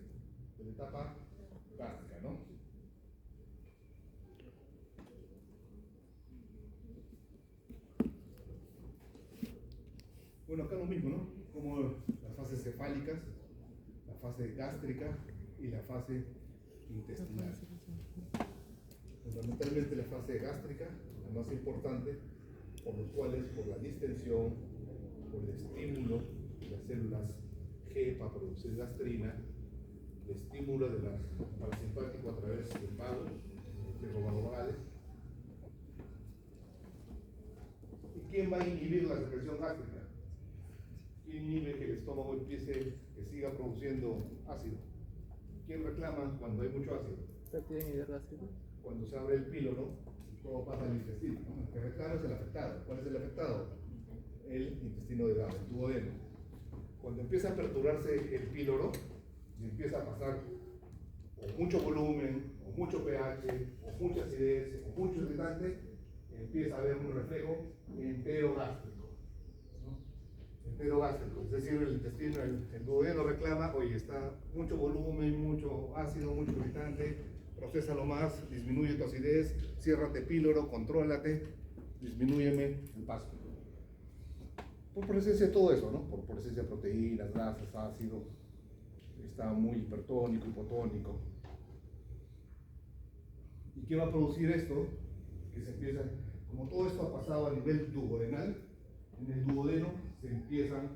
de la etapa gástrica, ¿no? Bueno, acá lo mismo, ¿no? Como las fases cefálicas, la fase gástrica y la fase intestinal. Fundamentalmente la fase gástrica, la más importante, por los cuales, por la distensión, por el estímulo de las células G para producir gastrina, el estímulo del parasimpático a través del vago, de Romano-Morales. ¿Y quién va a inhibir la secreción gástrica? ¿Quién inhibe que el estómago que siga produciendo ácido? ¿Quién reclama cuando hay mucho ácido? ¿Tienen idea gástrica? Cuando se abre el píloro, todo pasa al intestino, ¿no? El que reclama es el afectado. ¿Cuál es el afectado? El intestino delgado, el duodeno. Cuando empieza a aperturarse el píloro y empieza a pasar o mucho volumen, o mucho pH, o mucha acidez, o mucho irritante, empieza a haber un reflejo enterogástrico, ¿no? Enterogástrico, es decir, el intestino, el duodeno reclama, oye, está mucho volumen, mucho ácido, mucho irritante, procésalo más, disminuye tu acidez, ciérrate píloro, contrólate, disminúyeme el paso. Por presencia de todo eso, ¿no? Por presencia de proteínas, grasas, ácido, está muy hipertónico, hipotónico. ¿Y qué va a producir esto? Que se empieza, como todo esto ha pasado a nivel duodenal, en el duodeno se empiezan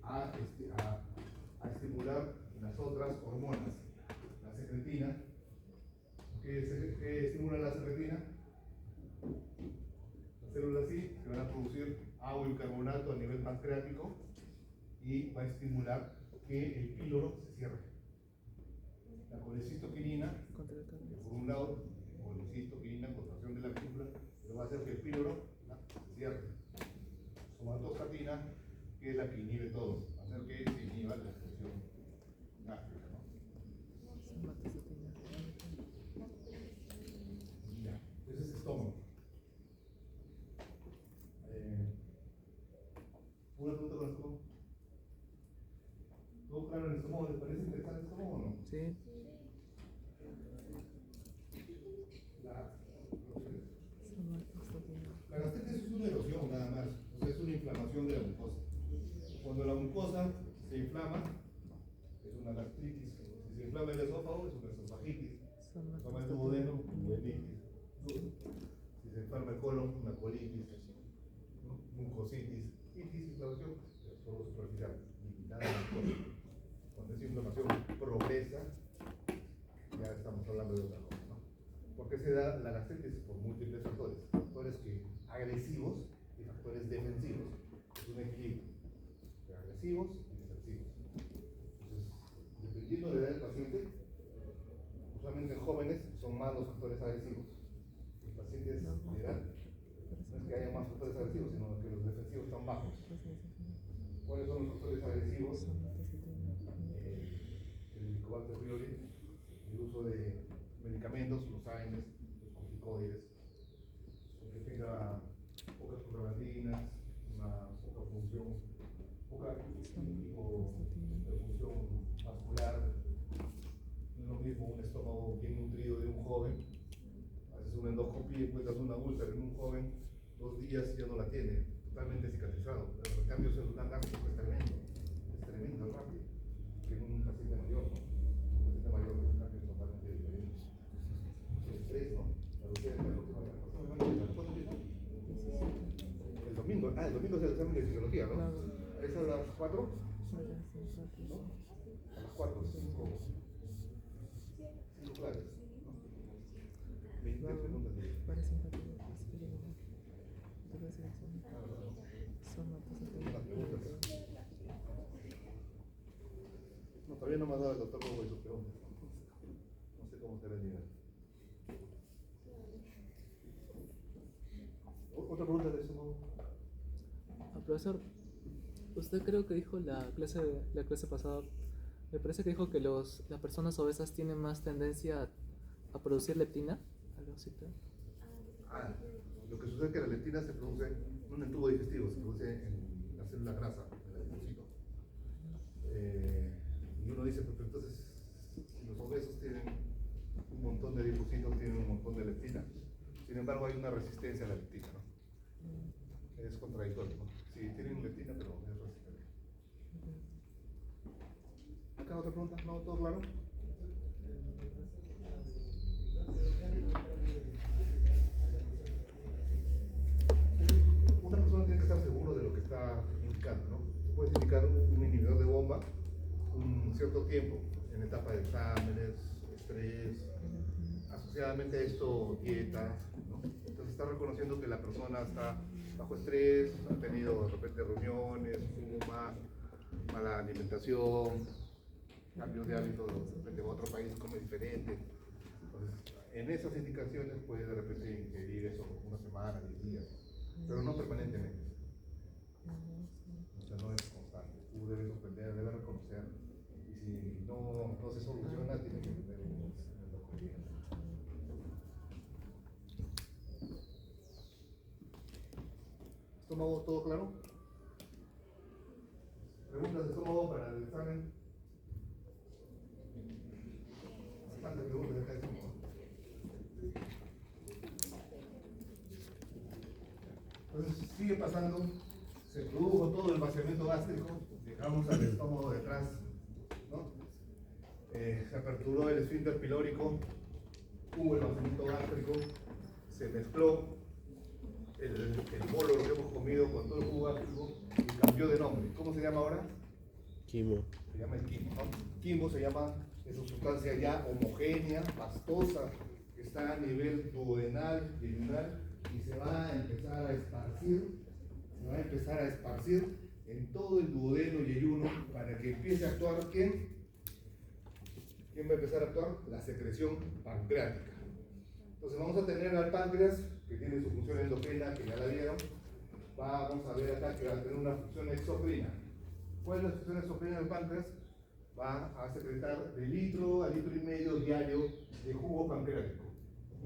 a estimular las otras hormonas. La secretina, ¿qué estimula la secretina? Las células sí, se van a producir agua y carbonato a nivel pancreático y va a estimular que el píloro se cierre. La colecistoquinina, que por un lado, colecistoquinina, contracción de la vesícula, pero va a hacer que el píloro se cierre. Somatostatina, que es la que inhibe todo, va a hacer que se inhiba la secreción gástrica, ¿no? Ya, ese es estómago. ¿Una pregunta con el estómago? ¿Todo claro en el estómago? ¿Les parece interesante el estómago o no? Sí. La gastritis es una erosión nada más, o sea, es una inflamación de la mucosa. Cuando la mucosa se inflama, es una gastritis. Si se inflama el esófago, es una esofagitis. Se inflama el duodeno, duodenitis. Si se inflama el colon, una colitis, ¿no? Mucositis, itis, inflamación, solo superficial, limitada a la mucosa. Cuando esa inflamación progresa, ya estamos hablando de otra cosa, ¿no? ¿Por qué se da la gastritis? Por múltiples factores. Factores agresivos y factores defensivos. Es un equilibrio de agresivos y defensivos. Entonces, dependiendo de la edad del paciente, usualmente en jóvenes son más los factores agresivos. En pacientes de edad, no es que haya más factores agresivos, sino que los defensivos están bajos. ¿Cuáles son los factores agresivos? El cobalto priori, el uso de medicamentos, los AINES, los corticoides, que tenga pocas prostaglandinas, una poca función, poca tipo de función vascular. No es lo mismo un estómago bien nutrido de un joven. Haces una endoscopia y encuentras una úlcera en un joven, 2 días ya no la tiene, totalmente cicatrizado. Pero el cambio celular gástrico es tremendo, es rápido, que en un paciente mayor, ¿no? Un paciente mayor es un cambio totalmente diferente. El estrés, ¿no? El domingo es el examen de fisiología, ¿no? ¿Es a las 4? ¿No? A las 4, 5 clases, ¿no? 20 preguntas. No, todavía no me ha dado el doctor Bobo y sus preguntas. No sé cómo será el nivel. ¿Otra pregunta de eso? Profesor, usted creo que dijo la clase pasada, me parece que dijo que las personas obesas tienen más tendencia a producir leptina. ¿Algo así? Lo que sucede es que la leptina se produce no en el tubo digestivo, se produce en la célula grasa, en el adipocito. Y uno dice, pero entonces, si los obesos tienen un montón de adipocitos, tienen un montón de leptina. Sin embargo, hay una resistencia a la leptina, ¿no? Es contradictorio, ¿no? Sí, tienen leptina, pero es resistente. ¿Acá otra pregunta? ¿No? ¿Todo claro? Una persona tiene que estar seguro de lo que está indicando, ¿no? Tú puedes indicar un inhibidor de bomba un cierto tiempo, en etapa de exámenes, estrés, asociadamente a esto, dieta, ¿no? Entonces está reconociendo que la persona está bajo estrés, ha tenido de repente reuniones, fuma, mala alimentación, cambios de hábitos, de repente en otro país come diferente. Entonces, en esas indicaciones puede de repente ingerir eso una semana, 10 días, pero no permanentemente. O sea, no es constante. Tú debes aprender, debes reconocer. Y si no se soluciona, tienes que tener un ¿Estómago todo claro? Preguntas de estómago para el examen. Bastantes preguntas de acá de estómago. Entonces sigue pasando, se produjo todo el vaciamiento gástrico, dejamos al estómago detrás, ¿no? Se aperturó el esfínter pilórico, hubo el vaciamiento gástrico, se mezcló el bolo que hemos comido con todo el jugo gástrico y cambió de nombre. ¿Cómo se llama ahora? Quimo. Se llama el quimo, ¿no? Quimo se llama esa sustancia ya homogénea, pastosa, que está a nivel duodenal y yeyunal y se va a empezar a esparcir, en todo el duodeno y yeyuno para que empiece a actuar ¿quién? ¿Quién va a empezar a actuar? La secreción pancreática. Entonces vamos a tener al páncreas, que tiene su función endocrina, que ya la vieron. Vamos a ver acá que va a tener una función exocrina. ¿Cuál es la función exocrina del páncreas? Va a secretar de litro a litro y medio diario de jugo pancreático.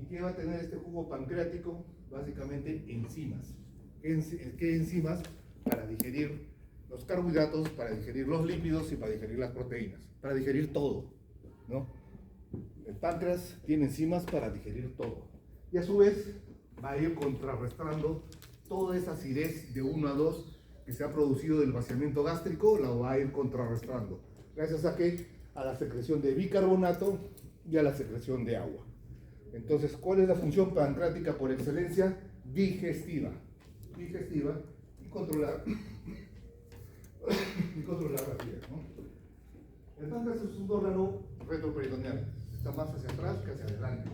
¿Y qué va a tener este jugo pancreático? Básicamente enzimas. ¿Qué enzimas? Para digerir los carbohidratos, para digerir los lípidos y para digerir las proteínas. Para digerir todo, ¿no? El páncreas tiene enzimas para digerir todo. Y a su vez va a ir contrarrestando toda esa acidez de 1 a 2 que se ha producido del vaciamiento gástrico, la va a ir contrarrestando. ¿Gracias a qué? A la secreción de bicarbonato y a la secreción de agua. Entonces, ¿cuál es la función pancreática por excelencia? Digestiva. Digestiva y controlar la acidez, ¿no? El páncreas es un órgano retroperitoneal. Está más hacia atrás que hacia adelante.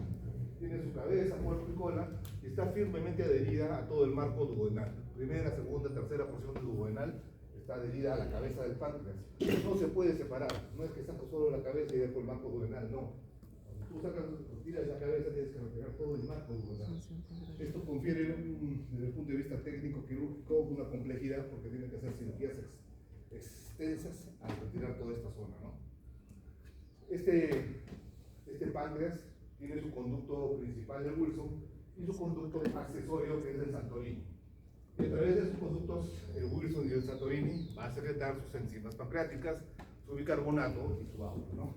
Tiene su cabeza, cuerpo y cola y está firmemente adherida a todo el marco duodenal. Primera, segunda, tercera porción del duodenal está adherida a la cabeza del páncreas. No se puede separar. No es que saco solo la cabeza y dejo el marco duodenal, no. Cuando tú tiras la cabeza tienes que retirar todo el marco duodenal. Esto confiere, desde el punto de vista técnico quirúrgico, una complejidad porque tienen que hacer cirugías extensas al retirar toda esta zona, ¿no? Este páncreas tiene su conducto principal de Wilson y su conducto accesorio que es el Santorini. Y a través de sus conductos, el Wilson y el Santorini va a secretar sus enzimas pancreáticas, su bicarbonato y su agua, ¿no?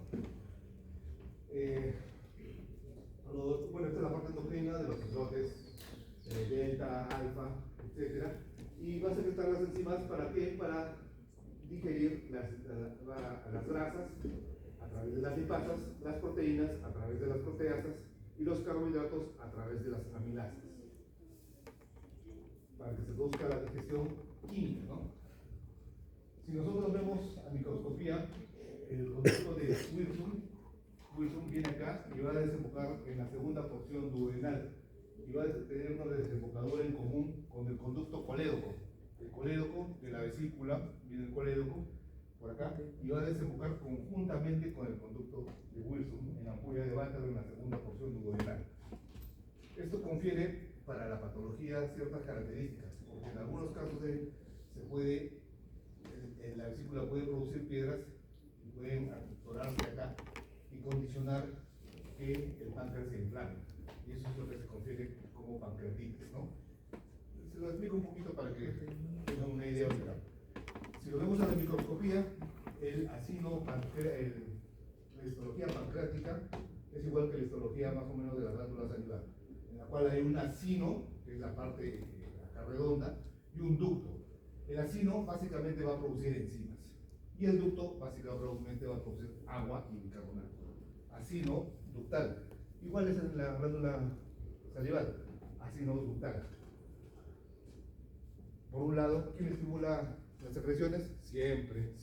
Bueno, esta es la parte endocrina de los islotes delta, alfa, etc. Y va a secretar las enzimas ¿para qué? Para digerir las grasas a través de las lipasas, las proteínas a través de las proteasas y los carbohidratos a través de las amilasas, para que se produzca la digestión química, ¿no? Si nosotros vemos a microscopía el conducto de Wilson viene acá y va a desembocar en la segunda porción duodenal y va a tener una desembocadura en común con el conducto colédoco. El colédoco de la vesícula, viene el colédoco por acá, y va a desembocar conjuntamente con el conducto de Wilson en la ampolla de Bátaro en la segunda porción duodenal. Esto confiere para la patología ciertas características, porque en algunos casos la vesícula puede producir piedras y pueden atorarse acá y condicionar que el páncreas se inflame. Y eso es lo que se confiere como pancreatitis, ¿no? Se lo explico un poquito para que tengan una idea general. Si lo vemos a la microscopía, la histología pancreática es igual que la histología más o menos de las glándulas salivales, en la cual hay un acino, que es la parte acá redonda, y un ducto. El acino básicamente va a producir enzimas y el ducto básicamente va a producir agua y bicarbonato. Acino ductal, igual es en la glándula salival, acino ductal. Por un lado, ¿quién estimula las secreciones? Siempre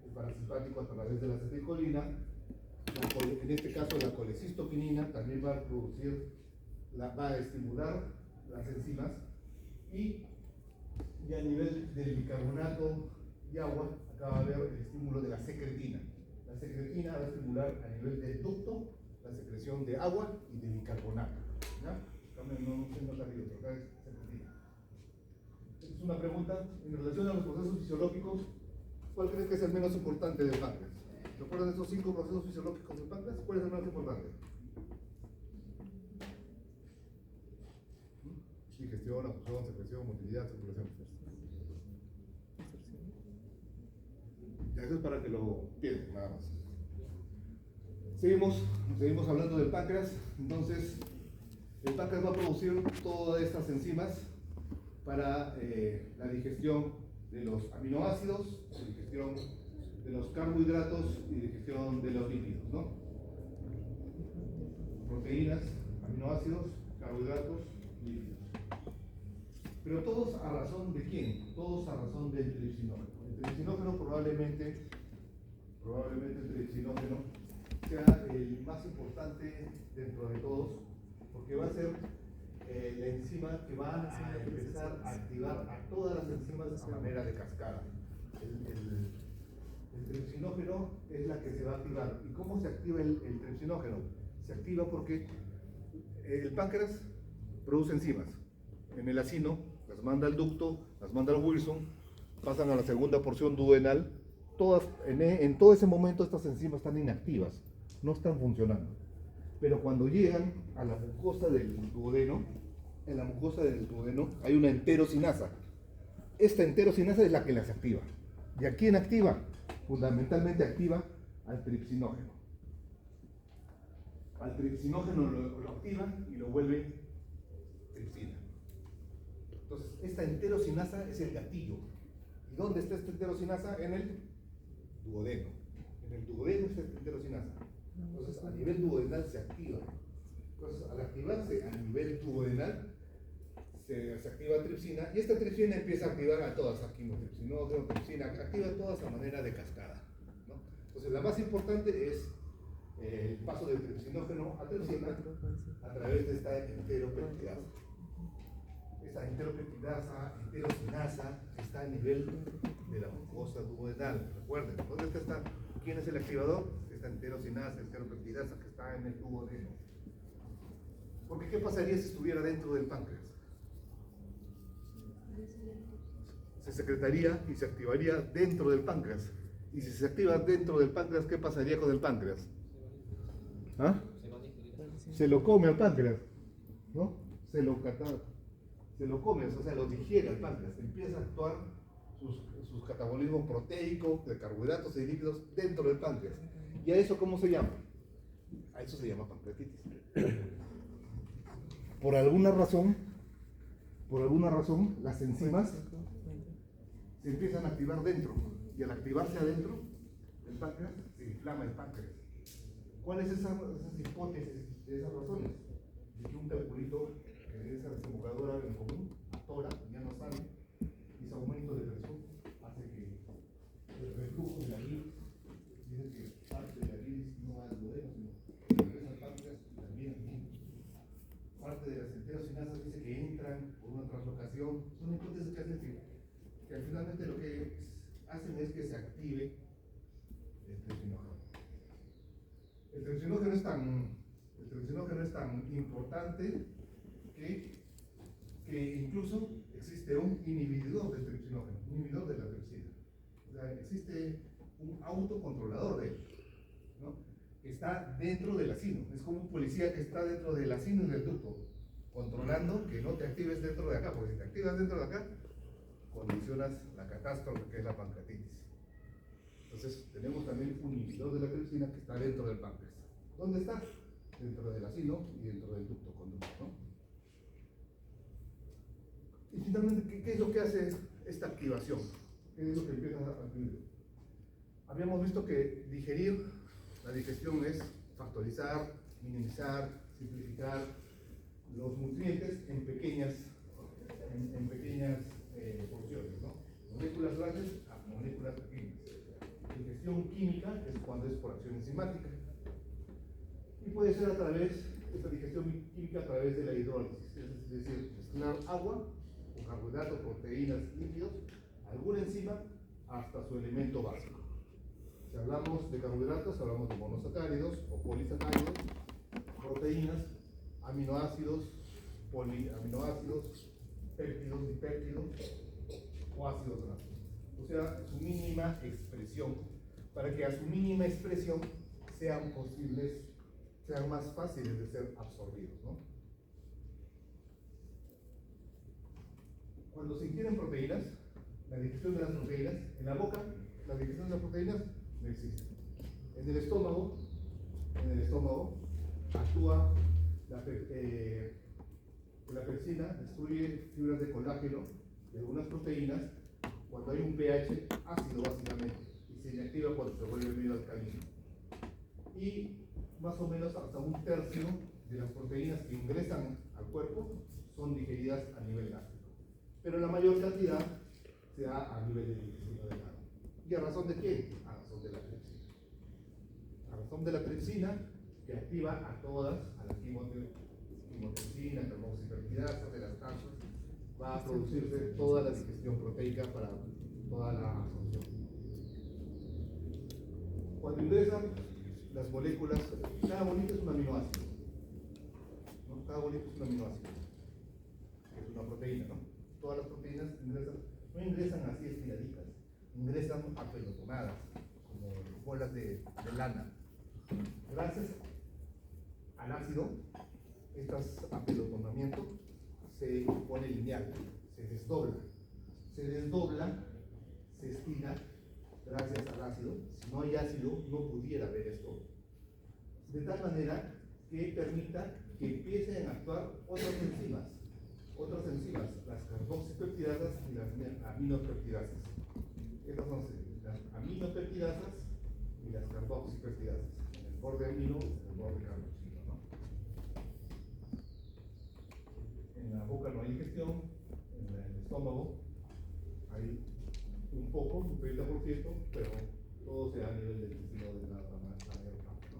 el parasimpático a través de la acetilcolina en este caso la colecistoquinina también va a producir, va a estimular las enzimas y a nivel del bicarbonato y agua, acá va a haber el estímulo de la secretina. La secretina va a estimular a nivel del ducto la secreción de agua y de bicarbonato. ¿Ya? Acá no se nota bien, pero acá es secretina. Es una pregunta en relación a los procesos fisiológicos. ¿Cuál creen que es el menos importante del páncreas? ¿Recuerdan estos 5 procesos fisiológicos del páncreas? ¿Cuál es el más importante? Digestión, absorción, secreción, motilidad, circulación. Eso es para que lo piensen, nada más. Seguimos hablando del páncreas. Entonces, el páncreas va a producir todas estas enzimas para la digestión de los aminoácidos, digestión de los carbohidratos y digestión de los lípidos, ¿no? Proteínas, aminoácidos, carbohidratos, lípidos. Pero todos a razón de quién? Todos a razón del tripsinógeno. El tripsinógeno probablemente el tripsinógeno sea el más importante dentro de todos, porque va a ser la enzima que va a empezar a activar a todas las enzimas a manera de cascada. El tripsinógeno es la que se va a activar. ¿Y cómo se activa el tripsinógeno? Se activa porque el páncreas produce enzimas. En el acino las manda al ducto, las manda al Wilson, pasan a la segunda porción duodenal. En todo ese momento estas enzimas están inactivas, no están funcionando. Pero cuando llegan a la mucosa del duodeno, en la mucosa del duodeno hay una enterocinasa. Esta enterocinasa es la que las activa. ¿Y a quién activa? Fundamentalmente activa al tripsinógeno. Al tripsinógeno lo activa y lo vuelve tripsina. Entonces, esta enterocinasa es el gatillo. ¿Y dónde está esta enterocinasa? En el duodeno. En el duodeno está esta enterocinasa. Entonces, a nivel duodenal se activa. Entonces, al activarse a nivel duodenal, se activa tripsina, y esta tripsina empieza a activar a todas, quimotripsinógeno, tripsina, activa todas a manera de cascada, ¿no? Entonces, la más importante es el paso del tripsinógeno a tripsina a través de esta enteropeptidasa. Esta enteropeptidasa, enterocinasa, está a nivel de la mucosa duodenal. Recuerden, ¿dónde está esta? ¿Quién es el activador? Esta enterocinasa, enteropeptidasa que está en el duodeno. Porque ¿qué pasaría si estuviera dentro del páncreas? Se secretaría y se activaría dentro del páncreas. Y si se activa dentro del páncreas, ¿qué pasaría con el páncreas? ¿Ah? Se lo come al páncreas, ¿no? Se lo come, o sea, lo digiere al páncreas. Empieza a actuar sus catabolismos proteicos, de carbohidratos y lípidos dentro del páncreas. ¿Y a eso cómo se llama? A eso se llama pancreatitis. Por alguna razón, las enzimas se empiezan a activar dentro, y al activarse adentro del páncreas, se inflama el páncreas. ¿Cuáles son esas hipótesis de esas razones? De que un calculito que esa desembocadura en común atora, ya no sale, y ese aumento de presión hace que el reflujo de la bilis, dice que parte de la bilis no va al duodeno, sino que regresa al páncreas y también al hígado. Parte de las enterocinasas dice que entran por una translocación. Son hipótesis que hacen que finalmente lo que hacen es que se active el tripsinógeno. El tripsinógeno es tan importante que incluso existe un inhibidor del tripsinógeno, un inhibidor de la tripsina. O sea, existe un autocontrolador de él, ¿no? Que está dentro del acino. Es como un policía que está dentro del acino y del ducto, controlando que no te actives dentro de acá, porque si te activas dentro de acá, condicionas la catástrofe que es la pancreatitis. Entonces, tenemos también un inhibidor de la tripsina que está dentro del páncreas. ¿Dónde está? Dentro del acino y dentro del ducto conducto, ¿no? Y finalmente, ¿qué es lo que hace esta activación? ¿Qué es lo que empieza a activar? Habíamos visto que digerir, la digestión es factorizar, minimizar, simplificar los nutrientes en pequeñas porciones, ¿no? Moléculas grandes a moléculas pequeñas. Digestión química es cuando es por acción enzimática. Y puede ser a través, esta digestión química a través de la hidrólisis, es decir, mezclar agua con carbohidratos, proteínas, lípidos, alguna enzima hasta su elemento básico. Si hablamos de carbohidratos, hablamos de monosacáridos o polisacáridos, proteínas, aminoácidos, poliaminoácidos, péptidos, dipéptidos o ácidos grasos. O sea, su mínima expresión, para que a su mínima expresión sean posibles, sean más fáciles de ser absorbidos, ¿no? Cuando se ingieren proteínas, la digestión de las proteínas, en la boca, la digestión de las proteínas no existe. En el estómago actúa la pepsina, destruye fibras de colágeno de algunas proteínas cuando hay un pH ácido básicamente y se inactiva cuando se vuelve medio alcalino. Y más o menos hasta un tercio de las proteínas que ingresan al cuerpo son digeridas a nivel gástrico. Pero la mayor cantidad se da a nivel del intestino delgado. ¿Y a razón de qué? A razón de la tripsina. A razón de la tripsina que activa a todas, a la quimotripsina, carboxifertidasa, de las tasas, va a producirse toda la digestión proteica para toda la absorción. Cuando ingresan las moléculas, cada molécula es un aminoácido, ¿no? Cada molécula es un aminoácido, que es una proteína, ¿no? Todas las proteínas no ingresan así estiraditas, ingresan apelotonadas, como bolas de lana. Gracias al ácido, este apelotonamiento se pone lineal, se desdobla, se estira gracias al ácido. Si no hay ácido, no pudiera haber esto. De tal manera que permita que empiecen a actuar otras enzimas, las carboxipeptidasas y las aminopeptidasas. Estas son las aminopeptidasas y las carboxipeptidasas. El borde amino, el borde carboxilo, ¿no? En la boca no hay digestión, en el estómago hay un poco, un 30%, pero todo se da a nivel del intestino delgado, la mayor parte, ¿no?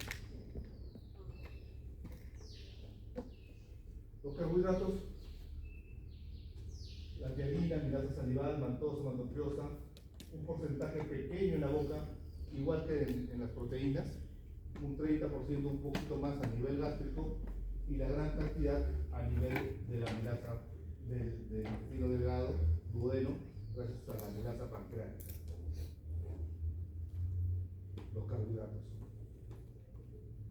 Los carbohidratos, la tiamina, amilasa salival, maltosa, maltotriosa, un porcentaje pequeño en la boca, igual que en las proteínas, un 30%, un poquito más a nivel gástrico, y la gran cantidad a nivel de la amilasa del intestino delgado, duodeno, gracias a la amilasa pancreática. Los carbohidratos.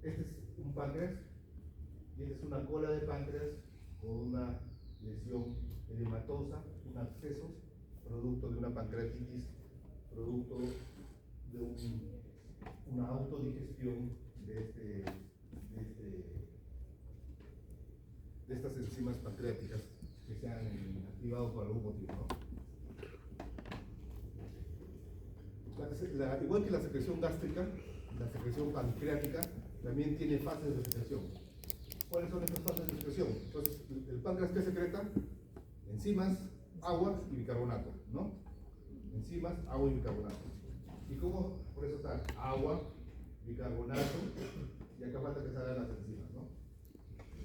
Este es un páncreas y esta es una cola de páncreas con una lesión edematosa, un absceso, producto de una pancreatitis, producto de una autodigestión de estas enzimas pancreáticas que se han activado por algún motivo, ¿no? Igual que la secreción gástrica, la secreción pancreática también tiene fases de secreción. ¿Cuáles son estas fases de secreción? Entonces, el páncreas, ¿qué secreta? Enzimas, agua y bicarbonato, ¿no? Enzimas, agua y bicarbonato. ¿Y cómo? Por eso está agua, bicarbonato, y acá falta que salgan las enzimas, ¿no?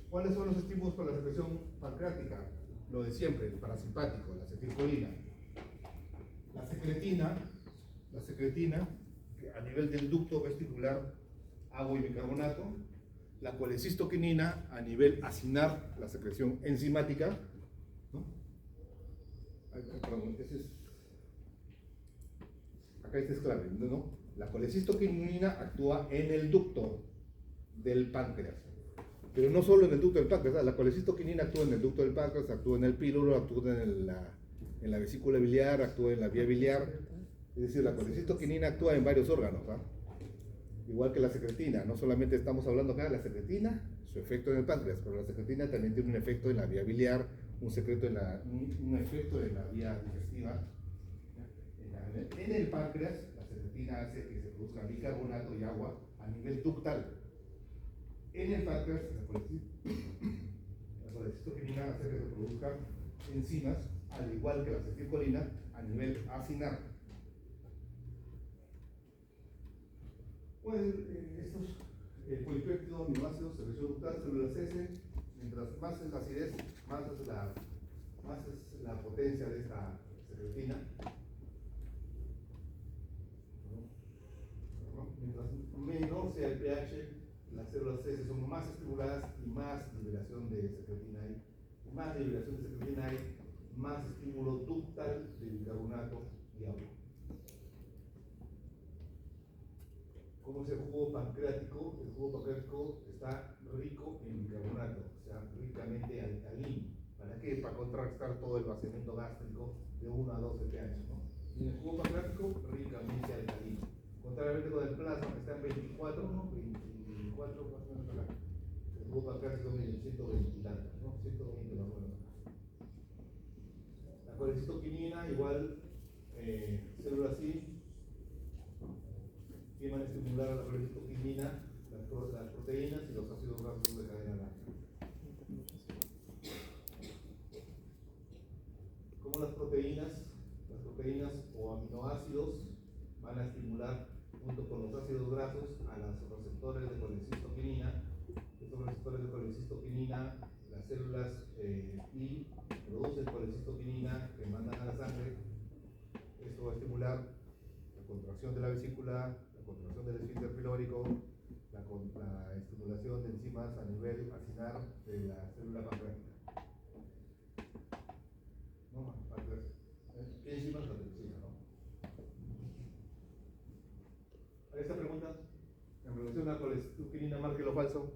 ¿Cuáles son los estímulos para la secreción pancreática? Lo de siempre, el parasimpático, la acetilcolina. La secretina, a nivel del ducto vestibular, agua y bicarbonato. La colecistoquinina a nivel acinar, la secreción enzimática, ¿no? Perdón, acá este es clave, ¿no? La colecistoquinina actúa en el ducto del páncreas, pero no solo en el ducto del páncreas. La colecistoquinina actúa en el ducto del páncreas, actúa en el píloro, actúa en la vesícula biliar, actúa en la vía biliar. Es decir, la colecistoquinina actúa en varios órganos, ¿ah? Igual que la secretina. No solamente estamos hablando acá de la secretina, su efecto en el páncreas, pero la secretina también tiene un efecto en la vía biliar, un efecto en la vía digestiva. En el páncreas, la secretina hace que se produzca bicarbonato y agua a nivel ductal. En el páncreas, la colecistoquinina hace que se produzcan enzimas, al igual que la acetilcolina, a nivel acinar. Pues el polipéptido aminoácido secreción ductal, células S, mientras más es la acidez, más es la potencia de esta secretina. Mientras menor sea el pH, las células S son más estimuladas y más liberación de secretina hay. Más liberación de secretina hay, más estímulo ductal de bicarbonato y agua. ¿Cómo es el jugo pancreático? El jugo pancreático está rico en bicarbonato, o sea, ricamente alcalino. ¿Para qué? Para contrarrestar todo el vaciamiento gástrico de 1 a 12 pH, ¿no? Y el jugo pancreático, ricamente alcalino. Contrariamente con el plasma, que está en 24, ¿no? 24 más o menos acá. El jugo pancreático mide 120 y tantos, ¿no? 120 más o menos acá. La colecitoquinina, igual, células así, que van a estimular a la colecitoquinina, las proteínas y los ácidos grasos de cadena larga. Como las proteínas o aminoácidos van a estimular junto con los ácidos grasos a los receptores de colecistoquinina. Estos receptores de colecistoquinina, las células y producen colecistoquinina que mandan a la sangre. Esto va a estimular la contracción de la vesícula, la contracción del esfínter pilórico, la estimulación de enzimas a nivel acinar de la célula pancreática. ¿No? ¿Qué enzimas? La tripsina, ¿no? ¿Hay esta pregunta? En relación a la colecistoquinina, marque lo falso.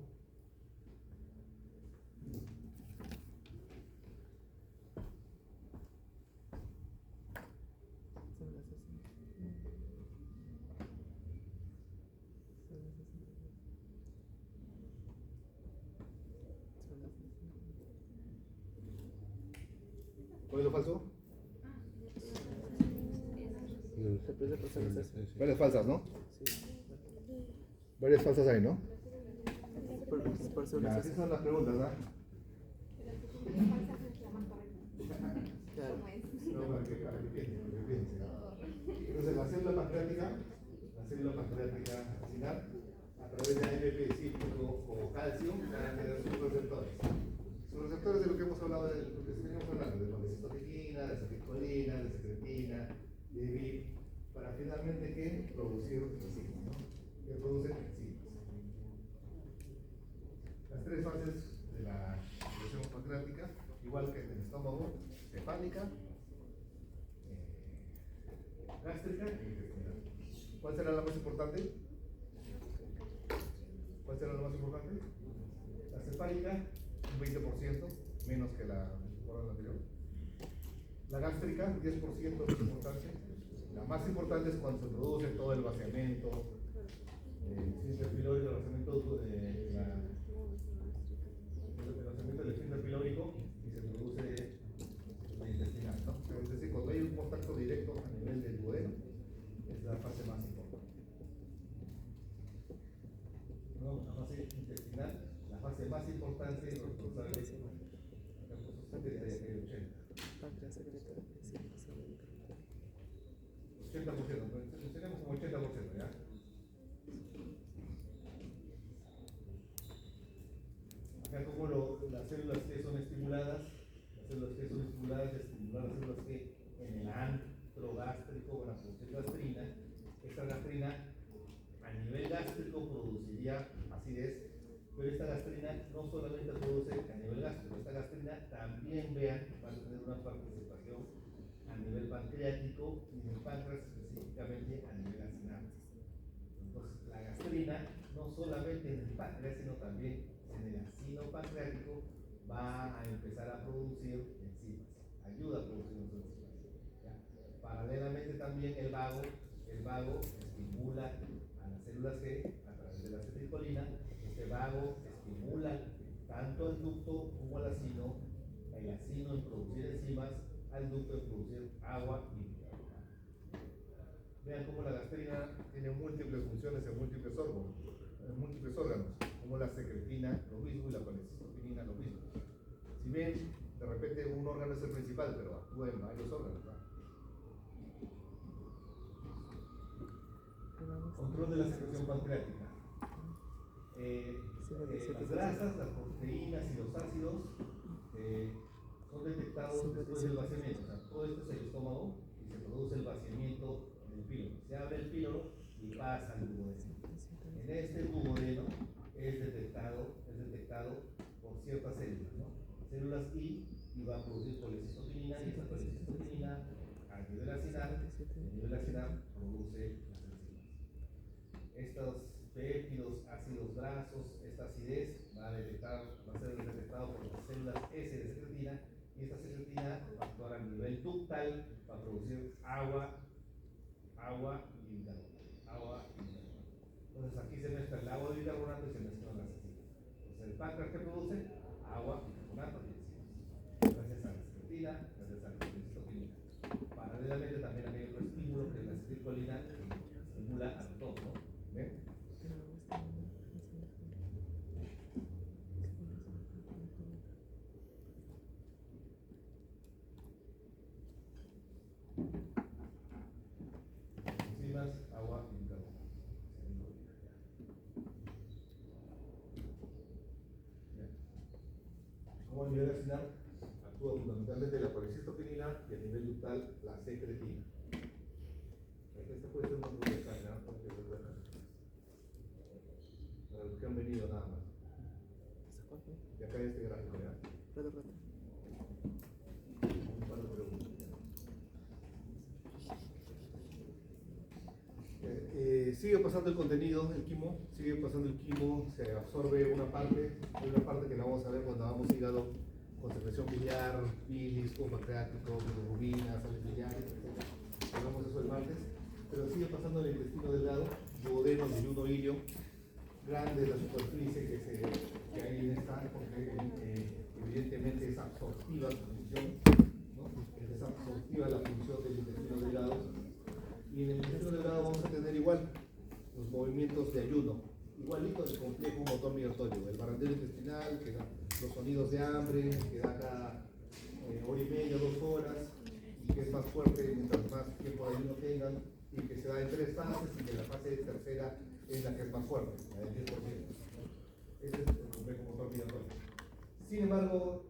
¿Cuál es lo falso? Varias falsas, ¿no? Sí. Varias falsas hay, ¿no? Por Ya, así son las preguntas, ¿ah? Claro. No, para que piense. Entonces, la célula pancreática acinar, a través de AMP cíclico o calcio, van a tener sus receptores. Sus receptores de lo que hemos hablado, de lo que seguimos hablando, de colecistoquinina, de acetilcolina, de secretina, de VIP, para finalmente ¿qué? Producir enzimas, ¿no? Que producen enzimas. Las tres fases de la digestión pancreática, igual que en el estómago, cefálica, gástrica e intestinal. ¿Cuál será la más importante? ¿Cuál será la más importante? La cefálica, un 20%, menos que la anterior. La gástrica, 10% es importante. La más importante es cuando se produce todo el vaciamiento, esfínter pilórico, el vaciamiento del esfínter pilórico y se produce la intestinal, ¿no? Es decir, cuando hay un contacto directo a nivel del duodeno, es la fase más importante. ¿No? La fase intestinal, la fase más importante y responsable de 80%, tenemos como 80%, ¿ya? Acá como las células que son estimuladas, estimular las células que en el antro gástrico con la función gastrina, esta gastrina a nivel gástrico produciría acidez, pero esta gastrina no solamente produce a nivel gástrico, esta gastrina también, vean, va a tener una participación a nivel pancreático y en el páncreas específicamente a nivel acinar. Entonces, la gastrina no solamente en el páncreas, sino también en el acino pancreático va a empezar a producir enzimas, ayuda a producir enzimas. ¿Ya? Paralelamente también el vago estimula a las células G a través de la acetilcolina. Este vago estimula tanto al ducto como al acino, el acino en producir enzimas, al ducto en producir agua y bicarbonato. Vean cómo la gastrina tiene múltiples funciones en múltiples órganos, como la secretina, lo mismo, y la colecistoquinina, lo mismo. Si ven, de repente un órgano es el principal, pero actúa en varios órganos, ¿no? Control de la secreción pancreática. las grasas, las proteínas y los ácidos son detectados después del vaciamiento. O sea, todo esto es el estómago y se produce el vaciamiento del píloro. Se abre el píloro y pasa al duodeno. En este duodeno es detectado por ciertas células, ¿no? Células I, y va a producir colecistoquinina, y esta colecistoquinina a nivel acinar produce las enzimas. Estos péptidos, ácidos grasos, esta acidez va a ser detectado por las células S de secretina, y esta secretina va a actuar a nivel ductal para producir agua y bicarbonato. Entonces aquí se mezcla el agua de bicarbonato y se mezclan las enzimas. Entonces el páncreas que produce agua, bicarbonato y enzimas. Gracias a la secretina, gracias a la colecistoquinina. Paralelamente también hay otro estímulo que es la acetilcolina, que estimula a los dos, ¿no? ¿Ven? Enzimas, agua y bicarbonato. Como a nivel acinar actúa fundamentalmente la colecistoquinina y a nivel ductal la secretina. Esta puede ser una pregunta para los que han venido nada más. Y acá este gráfico, ¿ya? Un par de preguntas. Sigue pasando el contenido, el quimo, se absorbe una parte, hay una parte que la vamos a ver cuando hagamos hígado con secreción biliar, bilis, con pancreático, bilirrubina, sales biliares, etc. Hablamos eso el martes, pero sigue pasando en el intestino delgado, duodeno, yeyuno, ilio, grande la superficie que hay en esta, porque evidentemente es absortiva su función, ¿no? Es absortiva la función del intestino delgado. Y en el intestino delgado vamos a tener igual los movimientos de ayuno, igualito del complejo motor migratorio, el barrendero intestinal, que da los sonidos de hambre, que da cada hora y media, 2 horas, y que es más fuerte mientras más tiempo de ayuno tengan, y que se da en 3 fases, y que la fase tercera es la que es más fuerte, la del 10%. Ese es el complejo motor migratorio. Sin embargo,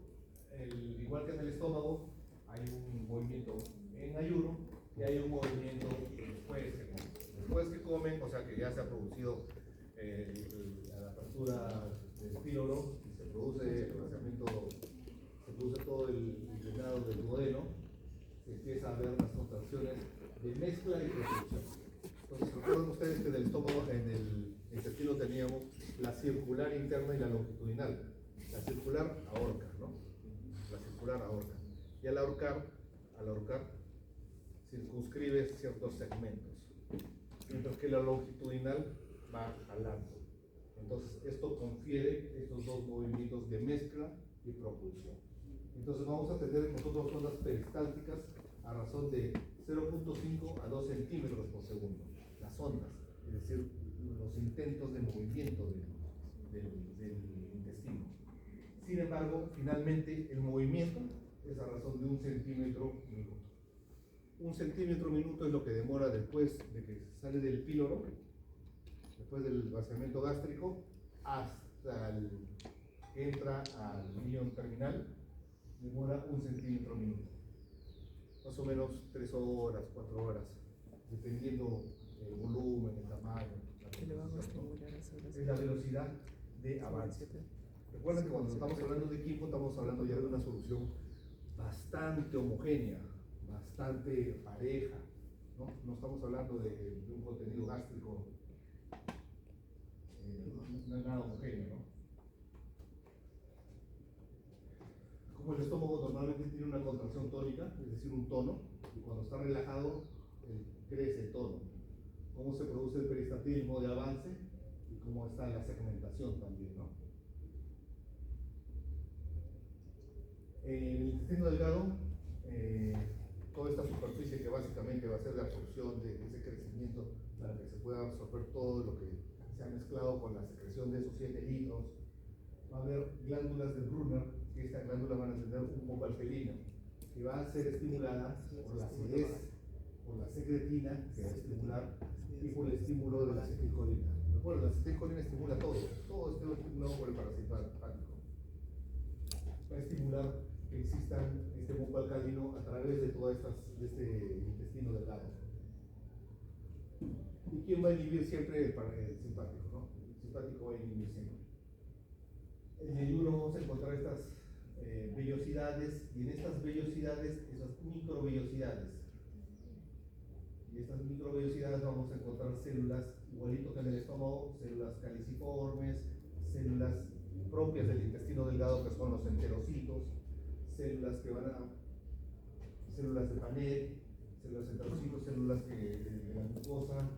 igual que en el estómago, hay un movimiento en ayuno y hay un movimiento después que comen, o sea que ya se ha producido la apertura del píloro y se produce el vaciamiento, se produce todo el drenado del duodeno, se empieza a ver las contracciones de mezcla y reproducción. Entonces, recuerden ustedes que en el estómago, en el intestino teníamos la circular interna y la longitudinal. La circular ahorca, ¿no? La circular ahorca. Y al ahorcar circunscribe ciertos segmentos, mientras que la longitudinal va jalando. Entonces esto confiere estos dos movimientos de mezcla y propulsión. Entonces vamos a tener nosotros ondas peristálticas a razón de 0.5 a 2 centímetros por segundo, las ondas, es decir, los intentos de movimiento del intestino. Sin embargo, finalmente el movimiento es a razón de 1 centímetro minuto. 1 centímetro minuto es lo que demora después de que sale del píloro, después del vaciamiento gástrico, hasta que entra al ilion terminal, demora 1 centímetro minuto. Más o menos 3 horas, 4 horas, dependiendo el volumen, el tamaño. Es la velocidad de avance. Recuerden que cuando estamos hablando de quimo, estamos hablando ya de una solución bastante homogénea, bastante pareja, ¿no? No estamos hablando de un contenido gástrico, no es nada homogéneo, ¿no? Como el estómago normalmente tiene una contracción tónica, es decir, un tono, y cuando está relajado crece el tono. Cómo se produce el peristatismo de avance y cómo está la segmentación también, ¿no? En el intestino delgado, toda esta superficie que básicamente va a ser de absorción de ese crecimiento para que se pueda absorber todo lo que se ha mezclado con la secreción de esos 7 litros, va a haber glándulas de Brunner, que estas glándulas van a tener un poco alfelino, que va a ser estimulada por la acidez, por la secretina, que va a estimular, y por el estímulo de la acetilcolina. Lo bueno, la acetilcolina estimula todo está estimulado por el parasimpático. Va a estimular que existan este muco alcalino a través de todas de este intestino delgado. ¿Y quién va a inhibir siempre el simpático, no? El simpático va a inhibir siempre. En el libro vamos a encontrar estas vellosidades, y en estas vellosidades, esas microvellosidades. Y estas microvellosidades vamos a encontrar células, igualito que en el estómago, células caliciformes, células propias del intestino delgado, que son los enterocitos, células que van a, células de Panet, células enterocitos, células de la mucosa,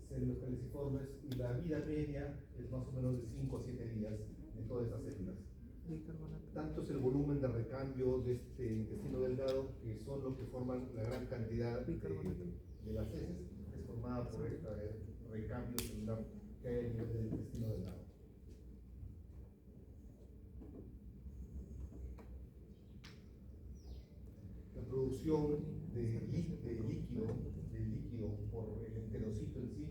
células caliciformes, y la vida media es más o menos de 5 a 7 días en todas estas células. Tanto es el volumen de recambio de este intestino delgado, que son los que forman la gran cantidad de las heces, es formada por este recambio celular que hay a nivel del intestino delgado. La producción de líquido por el enterocito en sí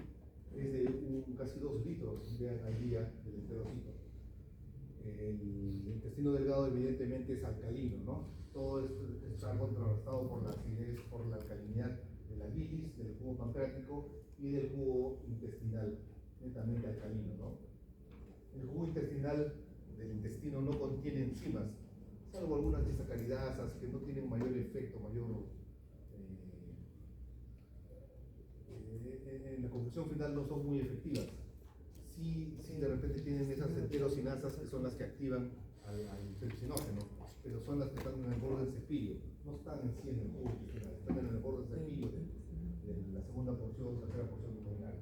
es de casi 2 litros al día del enterocito. El intestino delgado evidentemente es alcalino, ¿no? Todo está contrarrestado por la acidez, por la alcalinidad de la bilis, del jugo pancreático y del jugo intestinal, netamente alcalino, ¿no? El jugo intestinal del intestino no contiene enzimas, salvo algunas disacaridasas que no tienen mayor efecto, en la conclusión final no son muy efectivas. Sí, de repente tienen esas enterocinasas que son las que activan al pepsinógeno, pero son las que están en el borde del cepillo, no están en sí en el jugo intestinal, están en el borde del cepillo de la segunda porción, tercera porción duodenal.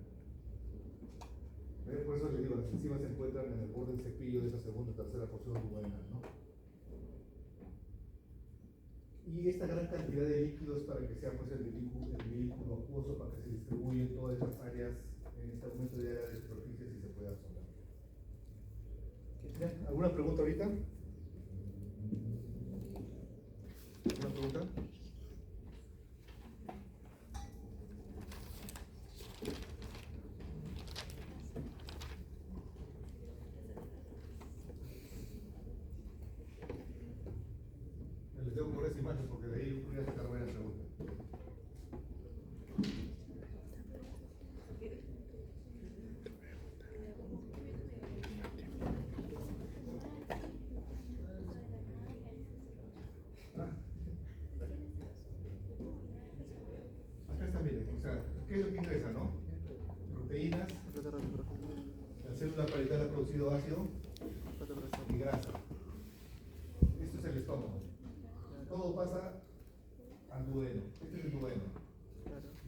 Por eso les digo, las enzimas se encuentran en el borde del cepillo de esa segunda o tercera porción duodenal, ¿no? Y esta gran cantidad de líquidos para que sea pues, el vehículo acuoso, para que se distribuya en todas esas áreas, en este aumento de área de superficie, si se puede absorber. ¿Alguna pregunta ahorita? ¿Alguna pregunta? Les debo por esa imagen porque de ahí voy a sacar varias preguntas. Acá está, miren, o sea, ¿qué es lo que ingresa, no? Proteínas, la célula parietal ha producido ácido y grasa. Esto es el estómago. Todo pasa al duodeno. Este es el duodeno.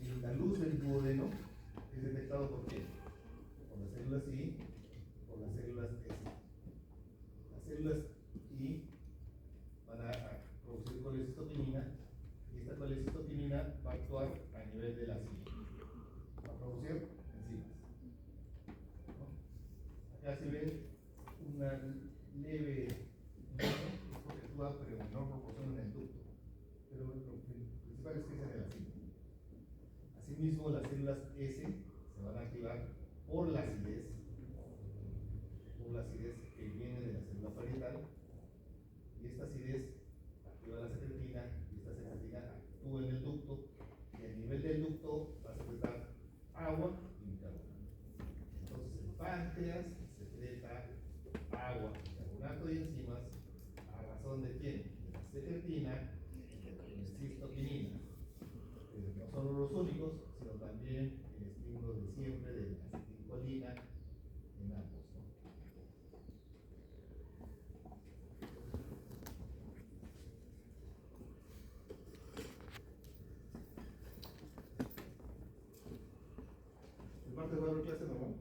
Y la luz del duodeno es detectado por quién? Por las células I, por las células S. Las células I van a producir colecistoquinina y esta colecistoquinina va a actuar a nivel de la célula. Va a producir enzimas. ¿No? Acá se ve una leve porque actúa pero en menor proporción en el ducto, pero lo principal es que es en el ácido. Asimismo, las células S se van a activar por la acidez que viene de la célula parietal, y esta acidez activa la secretina, y esta secretina actúa en el ducto, y a nivel del ducto va a secretar agua y bicarbonato. Entonces el páncreas secreta agua, bicarbonato y enzimas a razón de quién? De la secretina y de la cistoquinina. No solo los únicos, sino también el estímulo de siempre de la acetilcolina en ambos, ¿no? ¿El martes va a haber clase normal?